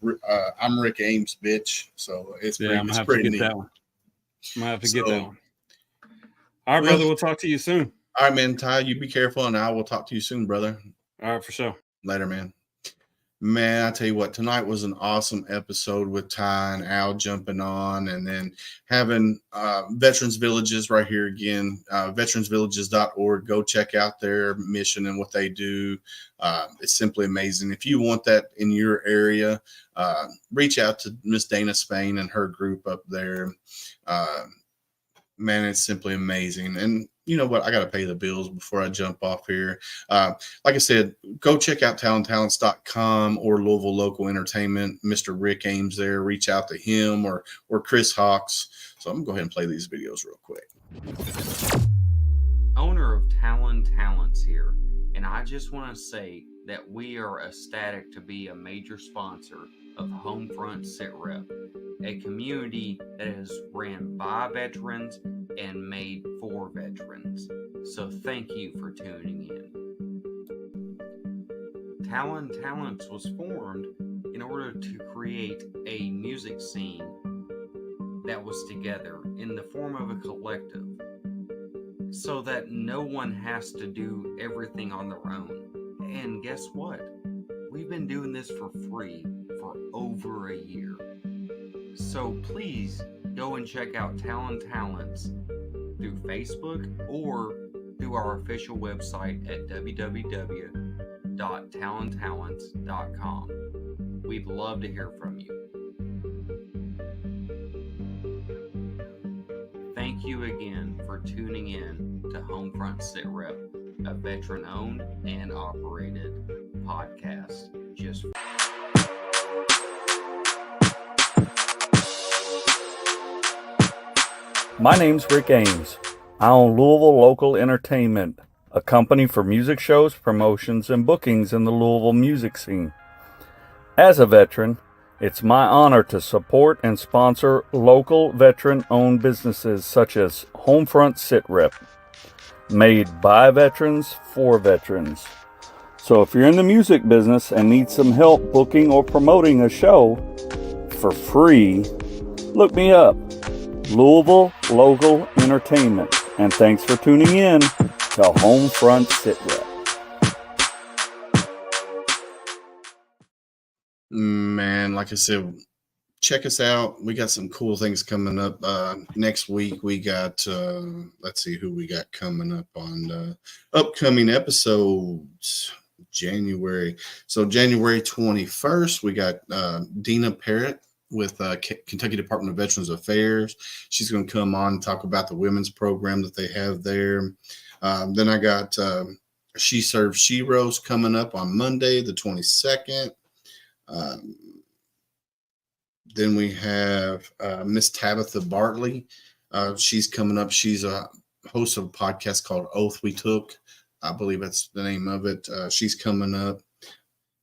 "I'm Rick Ames, bitch." So it's pretty, I'm gonna pretty have to neat. get that one. I'm gonna have to get that one. All right, brother. We'll talk to you soon. All right, man. Ty, you be careful, and I will talk to you soon, brother. All right, for sure. Later, man. Man, I tell you what, tonight was an awesome episode with Ty and Al jumping on, and then having Veterans Villages right here again, veteransvillages.org. Go check out their mission and what they do. It's simply amazing. If you want that in your area, reach out to Miss Dana Spain and her group up there. Man, it's simply amazing. And you know what? I got to pay the bills before I jump off here. Like I said, go check out talents.com or Louisville Local Entertainment. Mr. Rick Ames there. Reach out to him or Chris Hawks. So I'm going to go ahead and play these videos real quick. owner of Talon Talents here, and I just want to say that we are ecstatic to be a major sponsor of HomeFront Sitrep, a community that is ran by veterans and made for veterans. So thank you for tuning in. Talon Talents was formed in order to create a music scene that was together in the form of a collective, so that no one has to do everything on their own. And guess what? We've been doing this for free for over a year. So please go and check out Talon Talents through Facebook or through our official website at www.talontalents.com. We'd love to hear from you. Thank you again for tuning in to HomeFront Sitrep, a veteran-owned and operated podcast. My name's Rick Ames. I own Louisville Local Entertainment, a company for music shows, promotions, and bookings in the Louisville music scene. As a veteran, it's my honor to support and sponsor local veteran-owned businesses such as HomeFront Sitrep, made by veterans for veterans. So if you're in the music business and need some help booking or promoting a show for free, look me up, Louisville Local Entertainment. And thanks for tuning in to HomeFront Sitrep. Man, like I said, check us out. We got some cool things coming up. Next week, we got, let's see who we got coming up on the upcoming episodes. January. So January 21st, we got Dina Parrott with Kentucky Department of Veterans Affairs. She's going to come on and talk about the women's program that they have there. Then I got She Serves Sheroes coming up on Monday, the 22nd. Then we have Miss Tabitha Bartley. She's coming up. She's a host of a podcast called Oath We Took. I believe that's the name of it. She's coming up.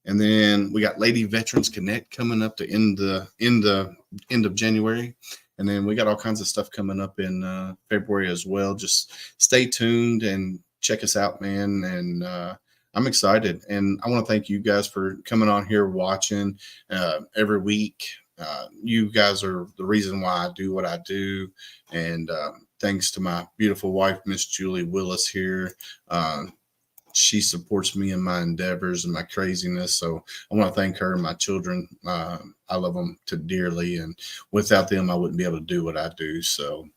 And then we got Lady Veterans Connect coming up to end of January. And then we got all kinds of stuff coming up in February as well. Just stay tuned and check us out, man. And I'm excited. And I want to thank you guys for coming on here, watching every week. You guys are the reason why I do what I do. And thanks to my beautiful wife, Miss Julie Willis here. She supports me in my endeavors and my craziness. So I want to thank her and my children. I love them to dearly. And without them, I wouldn't be able to do what I do. So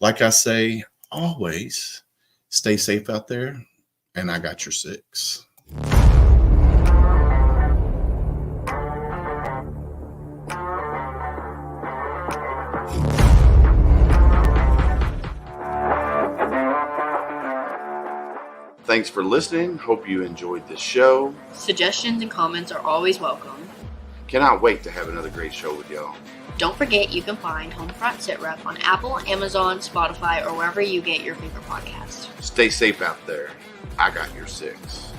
like I say, always stay safe out there. And I got your six. Thanks for listening. Hope you enjoyed this show. Suggestions and comments are always welcome. Cannot wait to have another great show with y'all. Don't forget you can find HomeFront Sitrep on Apple, Amazon, Spotify, or wherever you get your favorite podcasts. Stay safe out there. I got your six.